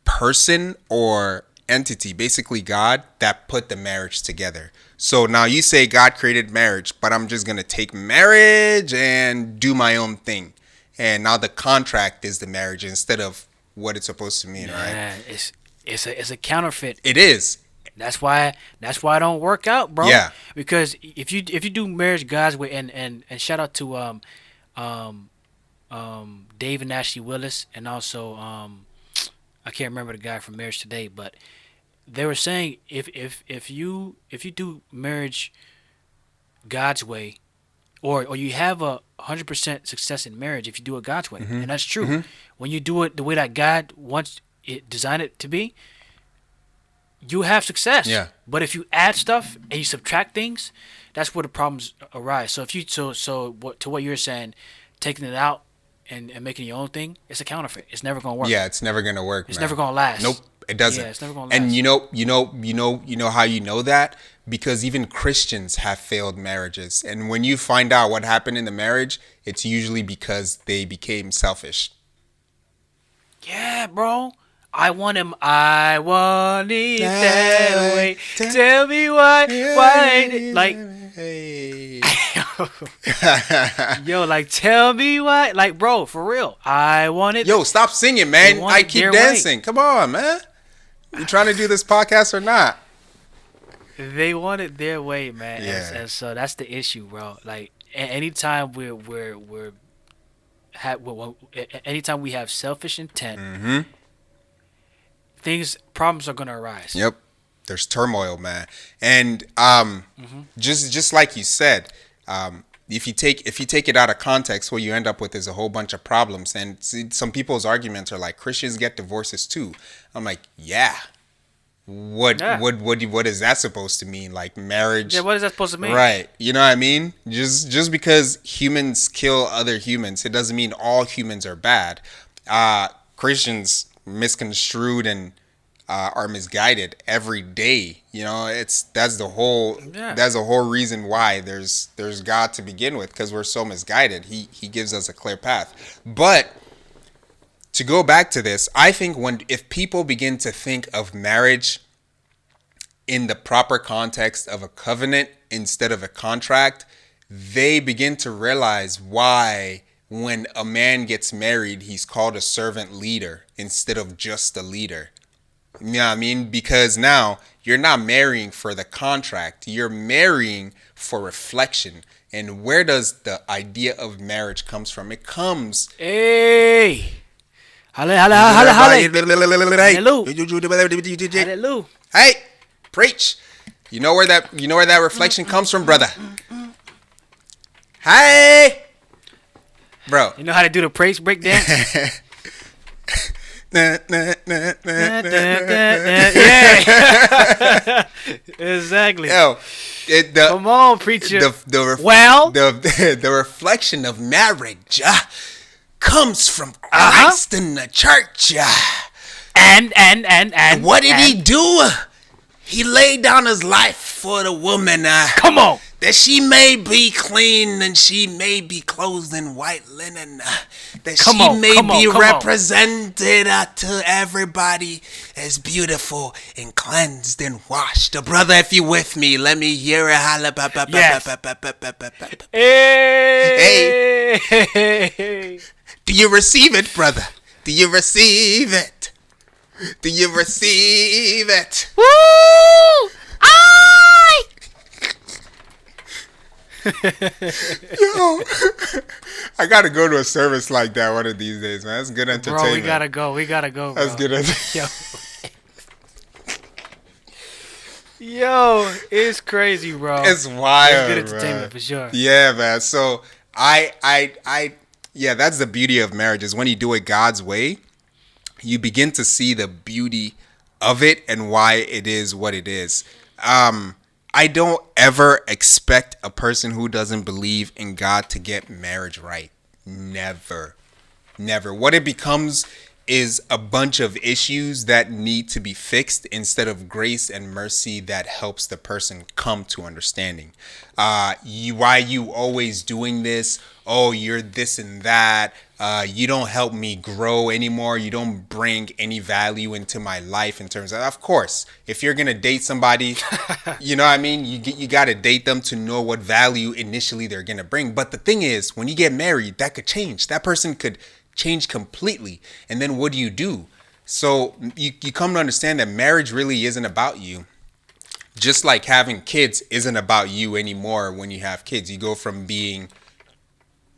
person or entity, basically God, that put the marriage together. So now you say God created marriage, but I'm just going to take marriage and do my own thing. And now the contract is the marriage instead of what it's supposed to mean, right? It's a counterfeit. It is. That's why it don't work out, bro. Yeah. Because if you do marriage God's way, and shout out to Dave and Ashley Willis, and also I can't remember the guy from Marriage Today, but they were saying if you do marriage God's way, or you have 100% success in marriage if you do it God's way, and that's true. When you do it the way that God wants it designed it to be, you have success. Yeah. But if you add stuff and you subtract things, that's where the problems arise. So if you to what you're saying, taking it out and making your own thing, it's a counterfeit. It's never gonna work. Yeah, it's never gonna work. It's never gonna last. Nope, it doesn't. Yeah, it's never gonna last. And you know how you know that? Because even Christians have failed marriages, and when you find out what happened in the marriage, it's usually because they became selfish. Yeah, bro. I want it that way. Tell me why ain't it like? Hey. Yo, like, tell me why, like, bro, for real. I want it. Yo, stop singing, man. I keep dancing. Way. Come on, man. You trying to do this podcast or not? They want it their way, man. Yeah. And so that's the issue, bro. Like, anytime anytime we have selfish intent, problems are gonna arise. Yep. There's turmoil, man. And just like you said, if you take it out of context, what you end up with is a whole bunch of problems. And some people's arguments are like, Christians get divorces too. I'm like, yeah. What is that supposed to mean? Like marriage? Yeah, what is that supposed to mean? Right. You know what I mean? Just because humans kill other humans, it doesn't mean all humans are bad. Christians misconstrued and are misguided every day. You know, that's the whole reason why there's God to begin with, because we're so misguided. He gives us a clear path. But to go back to this, I think if people begin to think of marriage in the proper context of a covenant instead of a contract, they begin to realize why when a man gets married, he's called a servant leader instead of just a leader. You know what I mean? Because now you're not marrying for the contract, you're marrying for reflection. And where does the idea of marriage comes from? It comes... Hey! Hallelujah. Hey, preach. You know where that reflection comes from, brother. Hey, bro. You know how to do the praise break dance? Yeah. Exactly. Yo, come on, preacher. The reflection of marriage comes from Christ in the church. And what did he do? He laid down his life for the woman. Come on. that she may be clean and she may be clothed in white linen, that she may be represented to everybody as beautiful and cleansed and washed. Brother, if you with me, let me hear it. Yes. Hey. Do you receive it, brother? Do you receive it? Do you receive it? Woo! Yo, I gotta go to a service like that one of these days, man. That's good entertainment. Bro, we gotta go. Bro. That's good entertainment. Yo, it's crazy, bro. It's wild. It's good entertainment, bro. For sure. Yeah, man. So yeah, that's the beauty of marriage is when you do it God's way, you begin to see the beauty of it and why it is what it is. I don't ever expect a person who doesn't believe in God to get marriage right. Never. What it becomes is a bunch of issues that need to be fixed instead of grace and mercy that helps the person come to understanding. Why you always doing this? Oh, you're this and that. You don't help me grow anymore. You don't bring any value into my life in terms of course, if you're going to date somebody, you know what I mean? You got to date them to know what value initially they're going to bring. But the thing is, when you get married, that could change. That person could change completely. And then what do you do? So you come to understand that marriage really isn't about you. Just like having kids isn't about you anymore when you have kids. You go from being,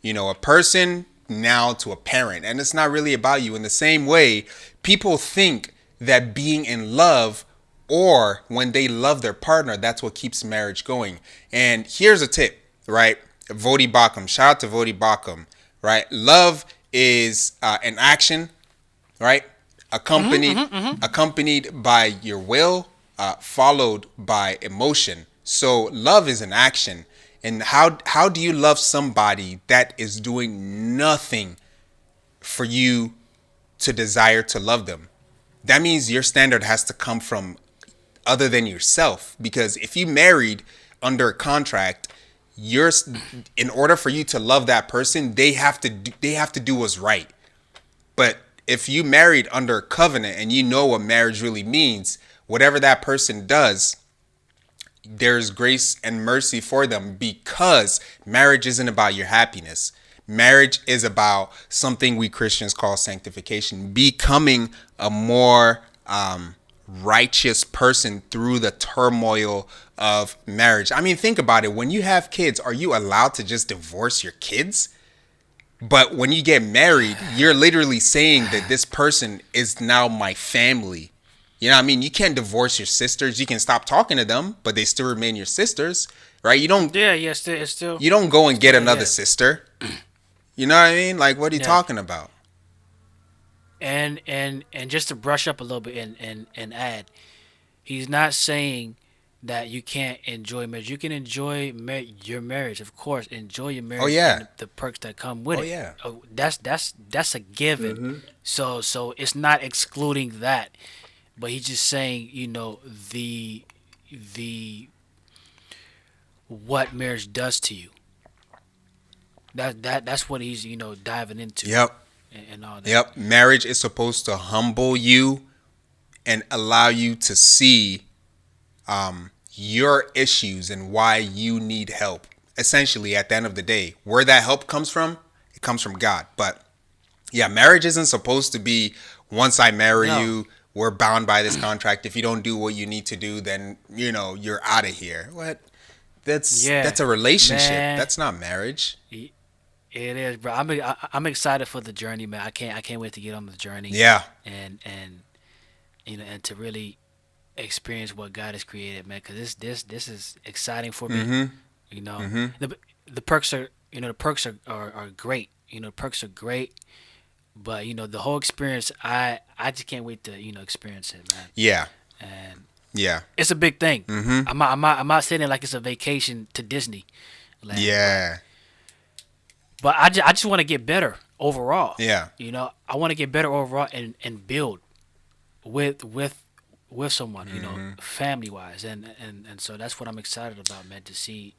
a person now to a parent. And it's not really about you. In the same way, people think that being in love or when they love their partner, that's what keeps marriage going. And here's a tip, right? Vodi Bakum. Shout out to Vodi Bakum, right? Love is an action, right? Accompanied by your will, followed by emotion. So love is an action. And how do you love somebody that is doing nothing for you to desire to love them? That means your standard has to come from other than yourself. Because if you married under a contract, in order for you to love that person, they have to do what's right. But if you married under a covenant and you know what marriage really means, whatever that person does, there's grace and mercy for them, because marriage isn't about your happiness. Marriage is about something we Christians call sanctification, becoming a more righteous person through the turmoil of marriage. I mean, think about it. When you have kids, are you allowed to just divorce your kids? But when you get married, you're literally saying that this person is now my family. You know what I mean? You can't divorce your sisters. You can stop talking to them, but they still remain your sisters, right? You don't. Yeah, yes, it's still. You don't go and get another sister. You know what I mean? Like, what are you talking about? And just to brush up a little bit and add, he's not saying that you can't enjoy marriage. You can enjoy your marriage, of course. Enjoy your marriage. Oh yeah. And the perks that come with it. Oh yeah. That's a given. Mm-hmm. So it's not excluding that, but he's just saying, the what marriage does to you. That's what he's diving into. Yep. And all that. Yep. Marriage is supposed to humble you and allow you to see your issues and why you need help. Essentially, at the end of the day, where that help comes from, it comes from God. But yeah, marriage isn't supposed to be, once I marry you, we're bound by this contract. If you don't do what you need to do, then you're out of here. What? That's a relationship. Man. That's not marriage. It is, bro. I'm excited for the journey, man. I can't wait to get on the journey. Yeah. And and to really experience what God has created, man. Because this is exciting for me. Mm-hmm. Mm-hmm. The perks are are great. The perks are great. But the whole experience, I just can't wait to experience it, man. Yeah. And yeah, it's a big thing. Mm-hmm. I'm not saying it like it's a vacation to Disney. Yeah. But I just want to get better overall. Yeah. I want to get better overall and build with someone, family wise, and so that's what I'm excited about, man. To see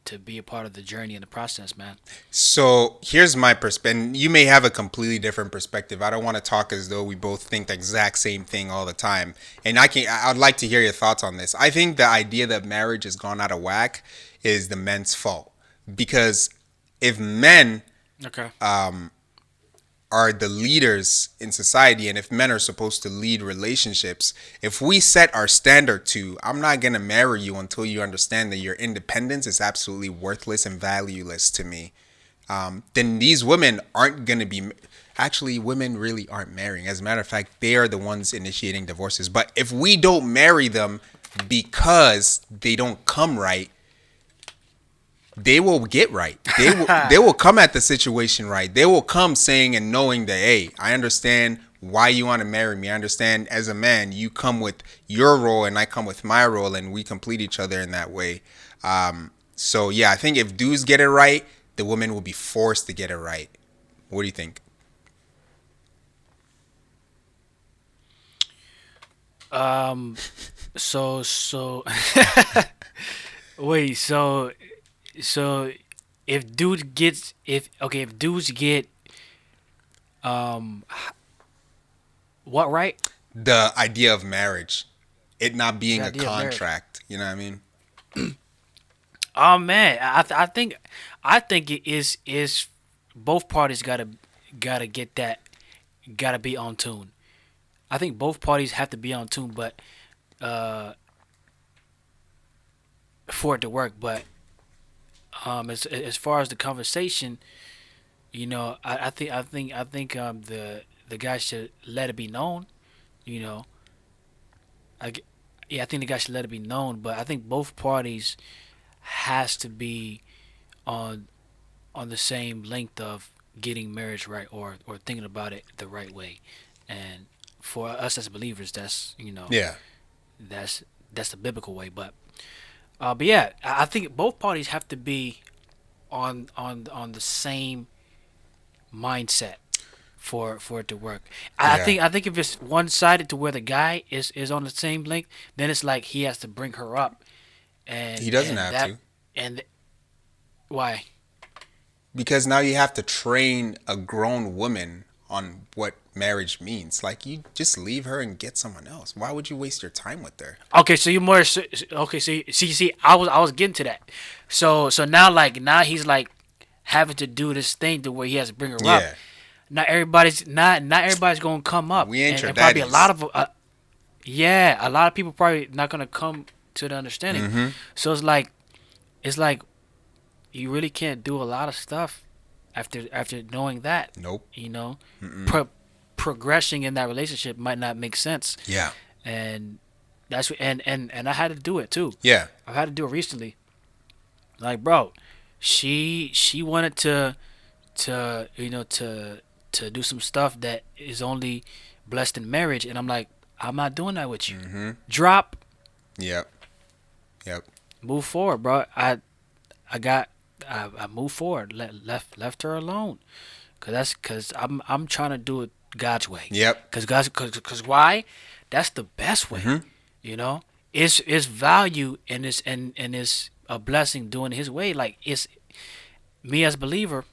to be a part of the journey and the process, man. So here's my perspective. You may have a completely different perspective. I don't want to talk as though we both think the exact same thing all the time. And I'd like to hear your thoughts on this. I think the idea that marriage has gone out of whack is the men's fault. Because if men Okay. are the leaders in society, and if men are supposed to lead relationships, if we set our standard to, I'm not going to marry you until you understand that your independence is absolutely worthless and valueless to me, then these women aren't going to be. Actually, women really aren't marrying. As a matter of fact, they are the ones initiating divorces. But if we don't marry them because they don't come right, they will get right. They will come at the situation right. They will come saying and knowing that, hey, I understand why you want to marry me. I understand as a man, you come with your role and I come with my role, and we complete each other in that way. So yeah, I think if dudes get it right, the women will be forced to get it right. What do you think? So wait, so if dude gets if dudes get um what right? The idea of marriage, it not The being a idea of marriage. contract. You know what I mean? Oh man, I think it is both parties gotta get that, gotta be on tune. I think both parties have to be on tune, but uh for it to work. But as far as the conversation, I think the guy should let it be known. You know, I g- yeah, I think the guy should let it be known. But I think both parties has to be on on the same length of getting marriage right, or thinking about it the right way. And for us as believers, that's Yeah. that's that's the biblical way. But yeah, I think both parties have to be on the same mindset for it to work. Yeah. I think if it's one sided to where the guy is on the same length, then it's like he has to bring her up, He and doesn't and have that to. and why? Because now you have to train a grown woman on what marriage means. Like, you just leave her and get someone else. Why would you waste your time with her? Okay, so you more okay. See, I was getting to that. So now, like, now he's like having to do this thing to where he has to bring her up. Yeah, Not everybody's gonna come up, we ain't and, your and probably a lot daddies. of yeah, a lot of people probably not gonna come to the understanding. Mm-hmm. So it's like you really can't do a lot of stuff after knowing that. Nope. You know, Mm-mm. Pro- progressing in that relationship might not make sense, Yeah. and and I had to do it too. Yeah. I had to do it recently. Like, bro, she wanted to do some stuff that is only blessed in marriage, and I'm like, I'm not doing that with you. Mm-hmm. Drop, Yep. Yep. move forward, bro. I got I moved forward. Left her alone, cause I'm trying to do it God's way. Yep. Cause why? That's the best way. Mm-hmm. You know, it's value, and it's a blessing doing His way. Like, it's me as a believer.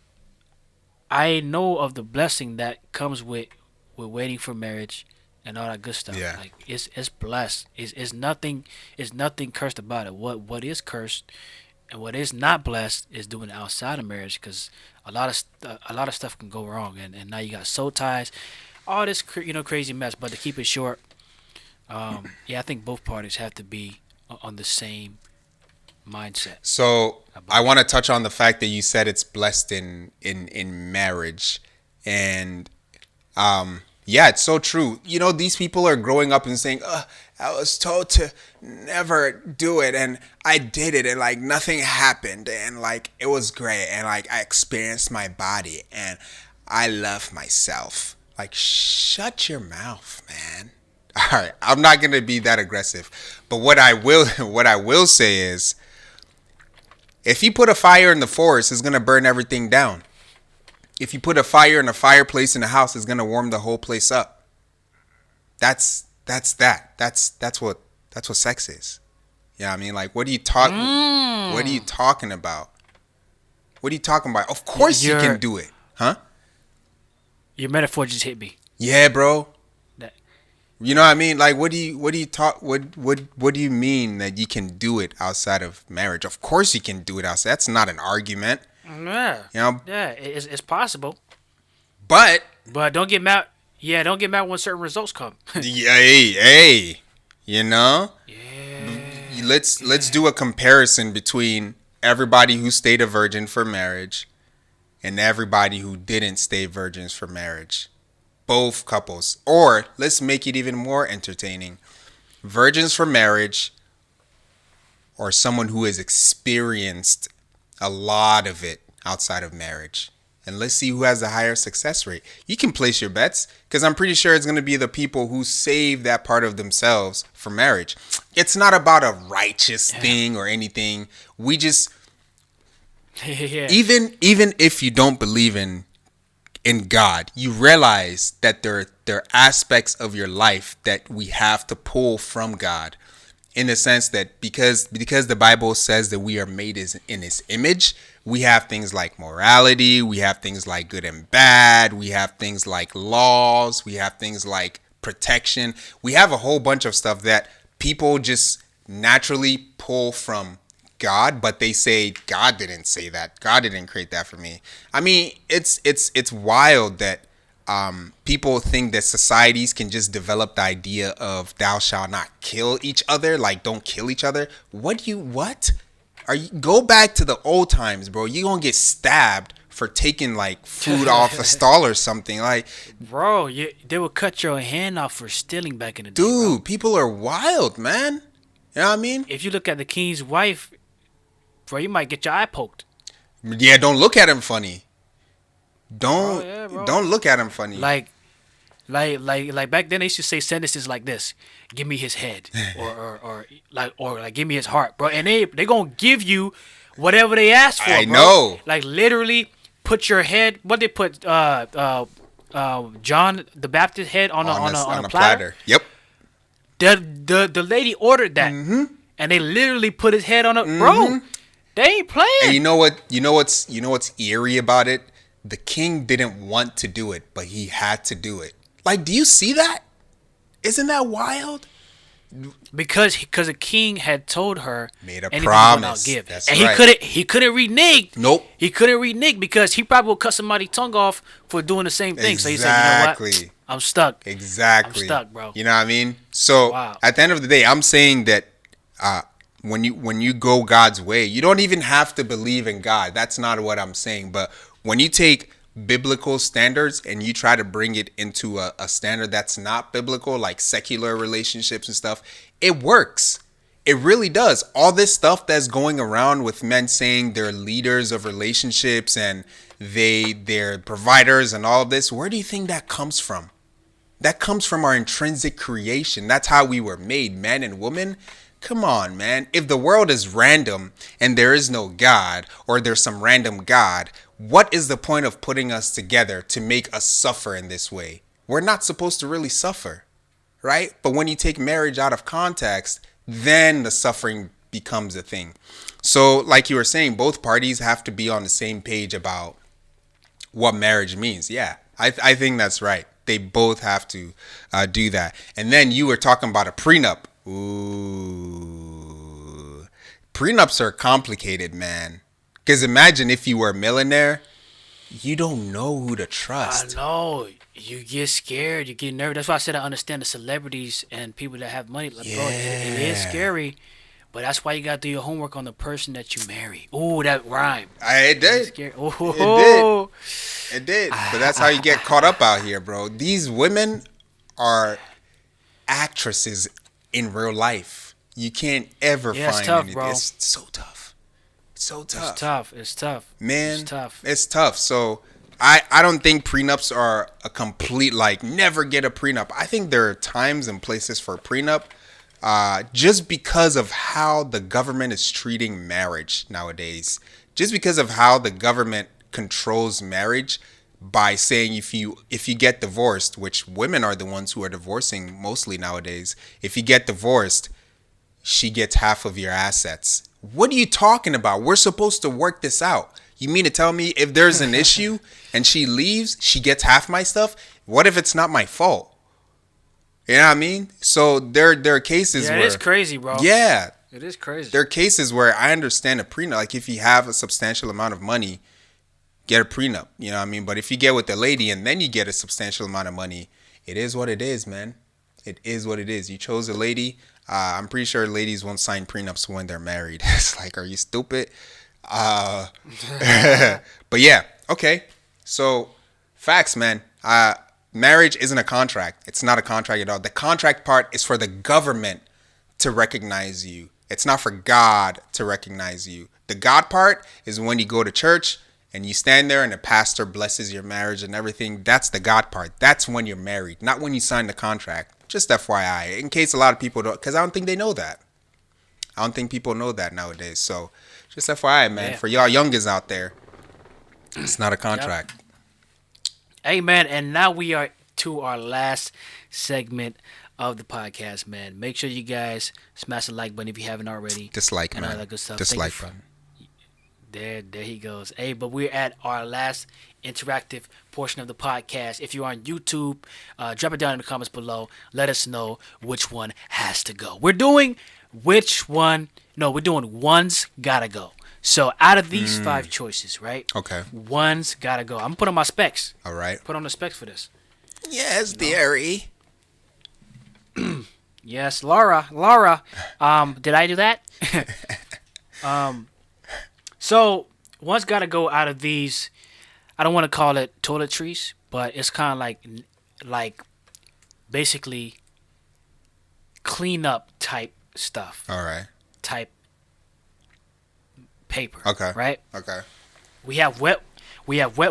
I know of the blessing that comes with waiting for marriage and all that good stuff. Yeah. Like, it's blessed. It's nothing cursed about it. What is cursed and what is not blessed is doing it outside of marriage, because a lot of stuff can go wrong, and now you got soul ties, all this crazy mess. But to keep it short, yeah, I think both parties have to be on the same mindset So I about want it. to touch on the fact that you said it's blessed in marriage, and yeah, it's so true. You know, these people are growing up and saying, I was told to never do it, and I did it, and like nothing happened, and like it was great, and like I experienced my body, and I love myself. Like, shut your mouth, man. All right, I'm not gonna be that aggressive, but what I will say is, if you put a fire in the forest, it's gonna burn everything down. If you put a fire in a fireplace in a house, it's gonna warm the whole place up. That's that. That's what sex is. Yeah, I mean, like, what are you talking? What are you talking about? What are you talking about? Of course you can do it, huh? Your metaphor just hit me. Yeah, bro. That You know what I mean? Like, what do you talk? What do you mean that you can do it outside of marriage? Of course you can do it outside. That's not an argument. yeah, You know, yeah, it's possible. but But don't get mad. Yeah, don't get mad when certain results come. yeah, hey, you know, Yeah, let's do a comparison between everybody who stayed a virgin for marriage and everybody who didn't stay virgins for marriage. Both couples. Or let's make it even more entertaining. Virgins for marriage or someone who has experienced a lot of it outside of marriage. And let's see who has a higher success rate. You can place your bets because I'm pretty sure it's going to be the people who save that part of themselves for marriage. It's not about a righteous thing or anything. We just yeah. even if you don't believe in God, you realize that there are aspects of your life that we have to pull from God, in the sense that because the Bible says that we are made in His image, we have things like morality, we have things like good and bad, we have things like laws, we have things like protection. We have a whole bunch of stuff that people just naturally pull from God, but they say God didn't say that. God didn't create that for me. I mean, it's wild that people think that societies can just develop the idea of thou shalt not kill each other, like don't kill each other. What are you? Go back to the old times, bro. You gonna get stabbed for taking like food off a stall or something, like, Bro, they would cut your hand off for stealing back in the day. dude. Bro. People are wild, man. You know what I mean? If you look at the king's wife, bro, you might get your eye poked. Yeah, don't look at him funny. Don't Bro, yeah, bro. don't look at him funny. Like back then they used to say sentences like this: "Give me his head," or like give me his heart, bro. And they gonna give you whatever they ask for. I bro. know. Like literally, put your head. What they put? John the Baptist head on a platter. Yep. The lady ordered that, and they literally put his head on a bro. They ain't playing. And you know what's eerie about it? The king didn't want to do it, but he had to do it. Like, do you see that? Isn't that wild? Because the king had told her Made a anything promise. Give. That's and right. he couldn't renege. Nope. He couldn't renege because he probably would cut somebody's tongue off for doing the same thing. So he said, you know what? I'm stuck. Exactly. I'm stuck, bro. You know what I mean? So Wow. At the end of the day, I'm saying that when you go God's way, you don't even have to believe in God. That's not what I'm saying. But when you take biblical standards and you try to bring it into a standard that's not biblical, like secular relationships and stuff, it works. It really does. All this stuff that's going around with men saying they're leaders of relationships and they're providers and all of this, where do you think that comes from? That comes from our intrinsic creation. That's how we were made, man and woman. Come on, man. If the world is random and there is no God, or there's some random God, what is the point of putting us together to make us suffer in this way? We're not supposed to really suffer, right? But when you take marriage out of context, then the suffering becomes a thing. So like you were saying, both parties have to be on the same page about what marriage means. Yeah, I think that's right. They both have to do that. And then you were talking about a prenup. Ooh. Prenups are complicated, man. Because imagine if you were a millionaire, you don't know who to trust. I know. You get scared. You get nervous. That's why I said I understand the celebrities and people that have money. Like, bro, it is scary. But that's why you got to do your homework on the person that you marry. Ooh, that rhyme. It did. It did. But that's how you get caught up out here, bro. These women are actresses in real life. You can't ever find it's tough, anything. bro. It's so tough. So tough. It's tough. Man, It's tough. It's tough. So I don't think prenups are a complete, like, never get a prenup. I think there are times and places for a prenup. Just because of how the government is treating marriage nowadays, just because of how the government controls marriage by saying if you get divorced, which women are the ones who are divorcing mostly nowadays, if you get divorced, she gets half of your assets. What are you talking about? We're supposed to work this out. You mean to tell me if there's an issue and she leaves, she gets half my stuff? What if it's not my fault? You know what I mean? So there are cases where... it is crazy, bro. Yeah. It is crazy. There are cases where I understand a prenup. Like if you have a substantial amount of money, get a prenup. You know what I mean? But if you get with the lady and then you get a substantial amount of money, it is what it is, man. It is what it is. You chose a lady. I'm pretty sure ladies won't sign prenups when they're married. It's like, are you stupid? But yeah, okay. So, facts, man. Marriage isn't a contract. It's not a contract at all. The contract part is for the government to recognize you. It's not for God to recognize you. The God part is when you go to church and you stand there and the pastor blesses your marriage and everything. That's the God part. That's when you're married, not when you sign the contract. Just FYI, in case a lot of people don't, because I don't think they know that. I don't think people know that nowadays. So, just FYI, man, for y'all youngins out there, it's not a contract. Yep. Hey, man, and now we are to our last segment of the podcast, man. Make sure you guys smash the like button if you haven't already. Dislike, and man. All that good stuff. Dislike button. There he goes. Hey, but we're at our last interactive portion of the podcast. If you're on YouTube, drop it down in the comments below. Let us know which one has to go. We're doing one's gotta go. So out of these 5 choices, right? Okay. One's gotta go. I'm putting on my specs. All right. Put on the specs for this. Yes, dearie. Yes, Laura. Did I do that? So one's got to go out of these. I don't want to call it toiletries, but it's kind of like basically clean up type stuff. All right. Type paper. Okay. Right. Okay. We have wet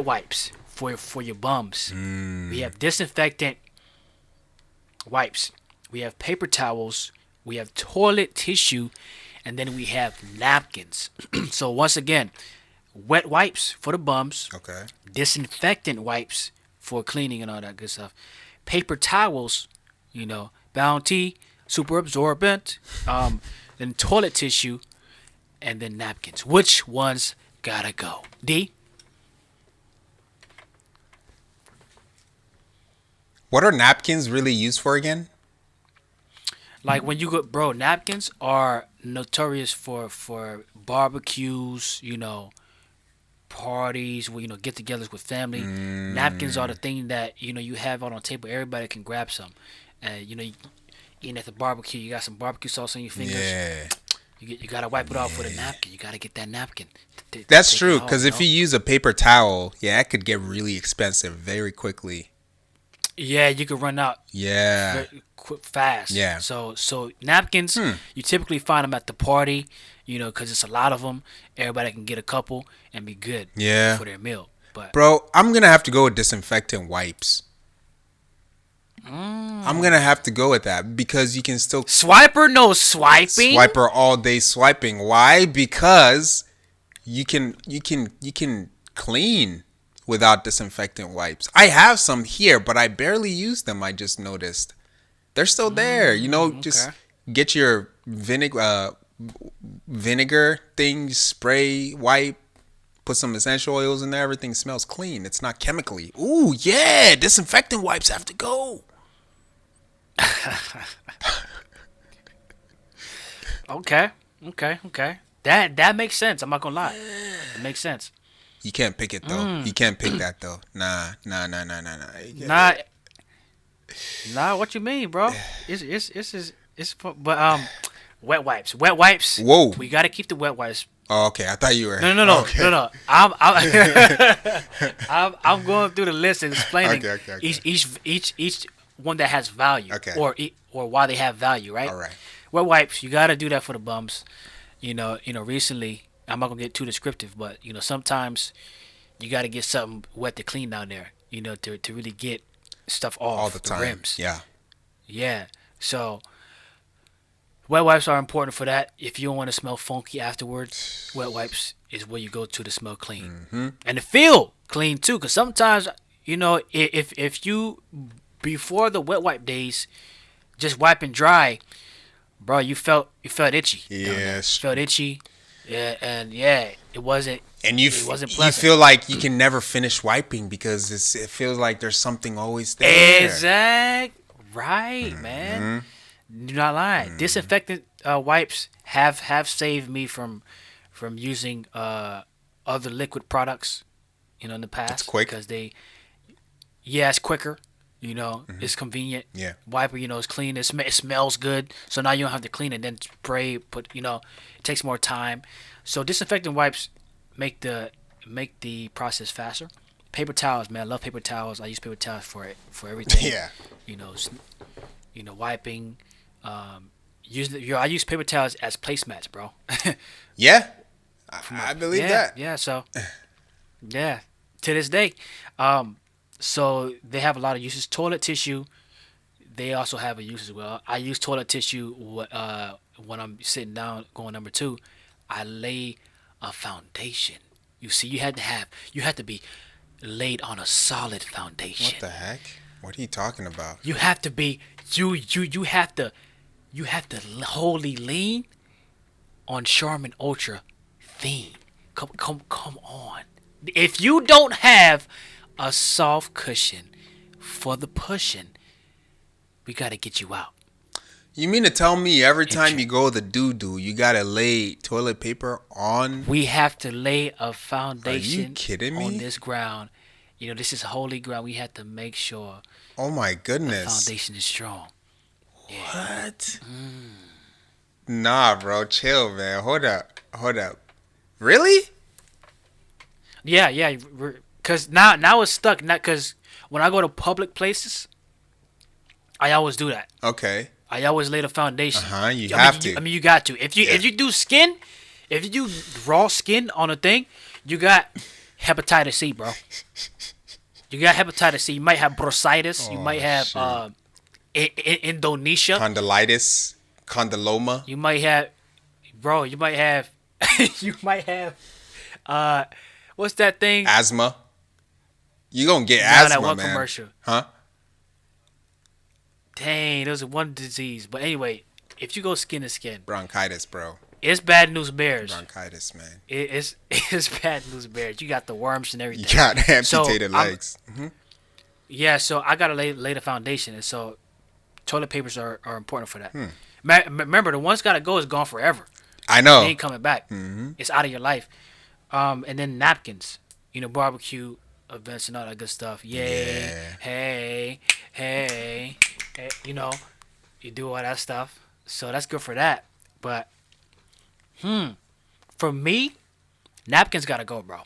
wipes for your bums. We have disinfectant wipes. We have paper towels. We have toilet tissue. And then we have napkins. So once again, wet wipes for the bums. Okay. Disinfectant wipes for cleaning and all that good stuff. Paper towels, Bounty, super absorbent. Then toilet tissue, and then napkins. Which ones gotta go? D? What are napkins really used for again? Like when you go, bro, napkins are notorious for barbecues, parties, get-togethers with family. Napkins are the thing that you have out on the table. Everybody can grab some. Eating at the barbecue, you got some barbecue sauce on your fingers. Yeah. You gotta wipe it off with a napkin. You gotta get that napkin. That's true, because if you use a paper towel, it could get really expensive very quickly. Yeah, you could run out. Yeah. Fast. Yeah. So napkins, you typically find them at the party, because it's a lot of them. Everybody can get a couple and be good. Yeah. For their meal. But bro, I'm gonna have to go with disinfectant wipes. I'm gonna have to go with that because you can still swiper, no swiping. Swiper all day swiping. Why? Because you can clean without disinfectant wipes. I have some here, but I barely use them. I just noticed they're still there. Just get your vinegar thing, spray, wipe, put some essential oils in there. Everything smells clean. It's not chemically. Ooh, yeah, disinfectant wipes have to go. Okay. That makes sense. I'm not gonna lie. It makes sense. You can't pick it though. You can't pick that though. Nah. Nah. What you mean, bro? It's but wet wipes. Whoa. We gotta keep the wet wipes. Oh, okay. I thought you were. No. Okay. No. I'm going through the list and explaining each one that has value. Okay. Or why they have value, right? All right. Wet wipes. You gotta do that for the bums. Recently. I'm not gonna get too descriptive, but sometimes you gotta get something wet to clean down there. To really get stuff off all the time. Rims. Yeah. So wet wipes are important for that. If you don't want to smell funky afterwards, wet wipes is where you go to smell clean and to feel clean too. Because sometimes if you before the wet wipe days, just wipe and dry. bro, you felt itchy. Yes. You felt itchy. Yeah, and yeah, it wasn't. And It wasn't you pleasant. feel like you can never finish wiping because it feels like there's something always there. Exact. Right, man. Do not lie. Disinfectant wipes have saved me from using other liquid products, in the past. It's quick. Because it's quicker. It's convenient. Yeah. Wiper, it's clean. It smells good. So now you don't have to clean it, then spray. It takes more time. So disinfectant wipes make the process faster. Paper towels, man. I love paper towels. I use paper towels for everything. Yeah. Wiping. I use paper towels as placemats, bro. Yeah. I believe that. Yeah. So, yeah. To this day, so they have a lot of uses. Toilet tissue, they also have a use as well. I use toilet tissue when I'm sitting down, going number 2. I lay a foundation. You see, you had to be laid on a solid foundation. What the heck? What are you talking about? You have to be you have to wholly lean on Charmin Ultra Thin. Come on. If you don't have a soft cushion for the pushing, we gotta get you out. You mean to tell me every time you go to the doo-doo, you gotta lay toilet paper on? We have to lay a foundation. Are you kidding me? On this ground. This is holy ground. We have to make sure Oh my the goodness. foundation is strong. What? Nah, bro, chill, man. Hold up. Really? Yeah. Cause now it's stuck. Not cause when I go to public places, I always do that. Okay. I always lay the foundation. You have to. I mean, you got to. If you do skin, if you do raw skin on a thing, you got hepatitis C, bro. You got hepatitis C. You might have bursitis. You might have Indonesia. Condylitis, condyloma. You might have, bro. You might have. You might have. What's that thing? Asthma. You gonna get asthma, that one man. commercial. Huh? Dang, there's one disease. But anyway, if you go skin to skin, Bronchitis, bro. it's bad news bears. Bronchitis, man. It's bad news bears. You got the worms and everything. You got amputated legs. Yeah, so I gotta lay the foundation, and so toilet papers are important for that. Remember, the one's gotta go is gone forever. I know. It ain't coming back. It's out of your life. And then napkins, barbecue events and all that good stuff. Yay, Yeah. hey, you do all that stuff. So that's good for that. But, for me, napkins gotta go, bro.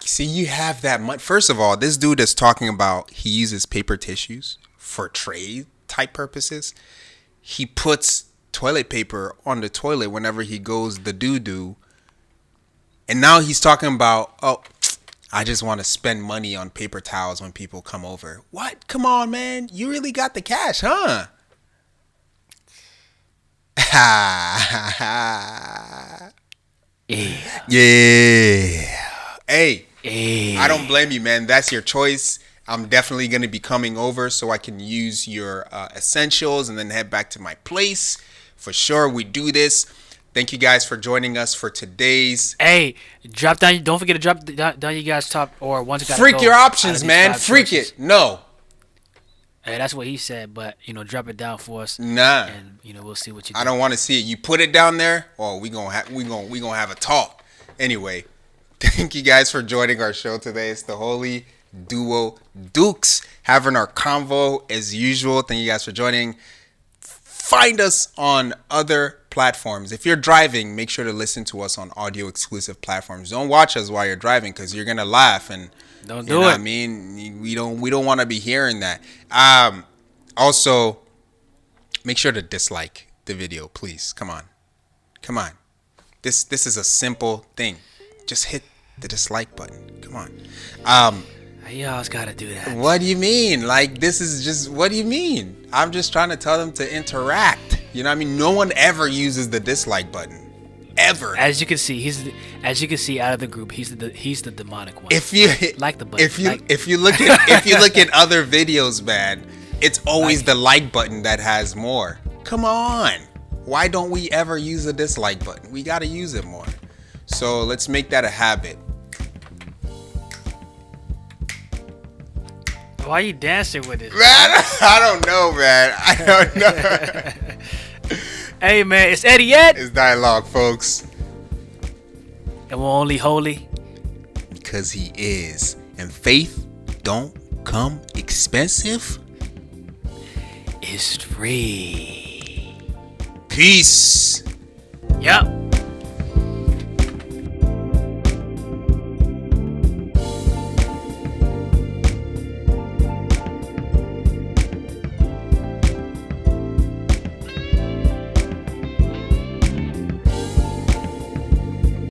See, you have that much. First of all, this dude is talking about he uses paper tissues for tray type purposes. He puts toilet paper on the toilet whenever he goes the doo-doo. And now he's talking about, I just want to spend money on paper towels when people come over. What? Come on, man. You really got the cash, huh? Yeah. Hey, I don't blame you, man. That's your choice. I'm definitely going to be coming over so I can use your essentials and then head back to my place. For sure, we do this. Thank you guys for joining us for today's. Hey, drop down. Don't forget to drop down you guys' top or ones that Freak your options, man. Freak choices. it. No. Hey, that's what he said, but drop it down for us. Nah. And we'll see what you do. I don't want to see it. You put it down there, or we gonna have a talk. Anyway, thank you guys for joining our show today. It's the Holy Duo Dukes having our convo as usual. Thank you guys for joining. Find us on other platforms. If you're driving, make sure to listen to us on audio exclusive platforms. Don't watch us while you're driving because you're gonna laugh and don't do it. What I mean, we don't want to be hearing that. Also, make sure to dislike the video, please. Come on. This is a simple thing. Just hit the dislike button. Come on. You always gotta do that. What do you mean? Like, this is just, what do you mean? I'm just trying to tell them to interact. You know what I mean? No one ever uses the dislike button. Ever. As you can see, out of the group, he's the demonic one. If you like the button, if you look at other videos, man, it's always the like button that has more. Come on. Why don't we ever use the dislike button? We got to use it more. So let's make that a habit. Why are you dancing with it? Man, I don't know, man. I don't know. Hey, man, it's EddyEd. It's dialogue, folks. And we're only holy because he is. And faith don't come expensive. It's free. Peace. Yep.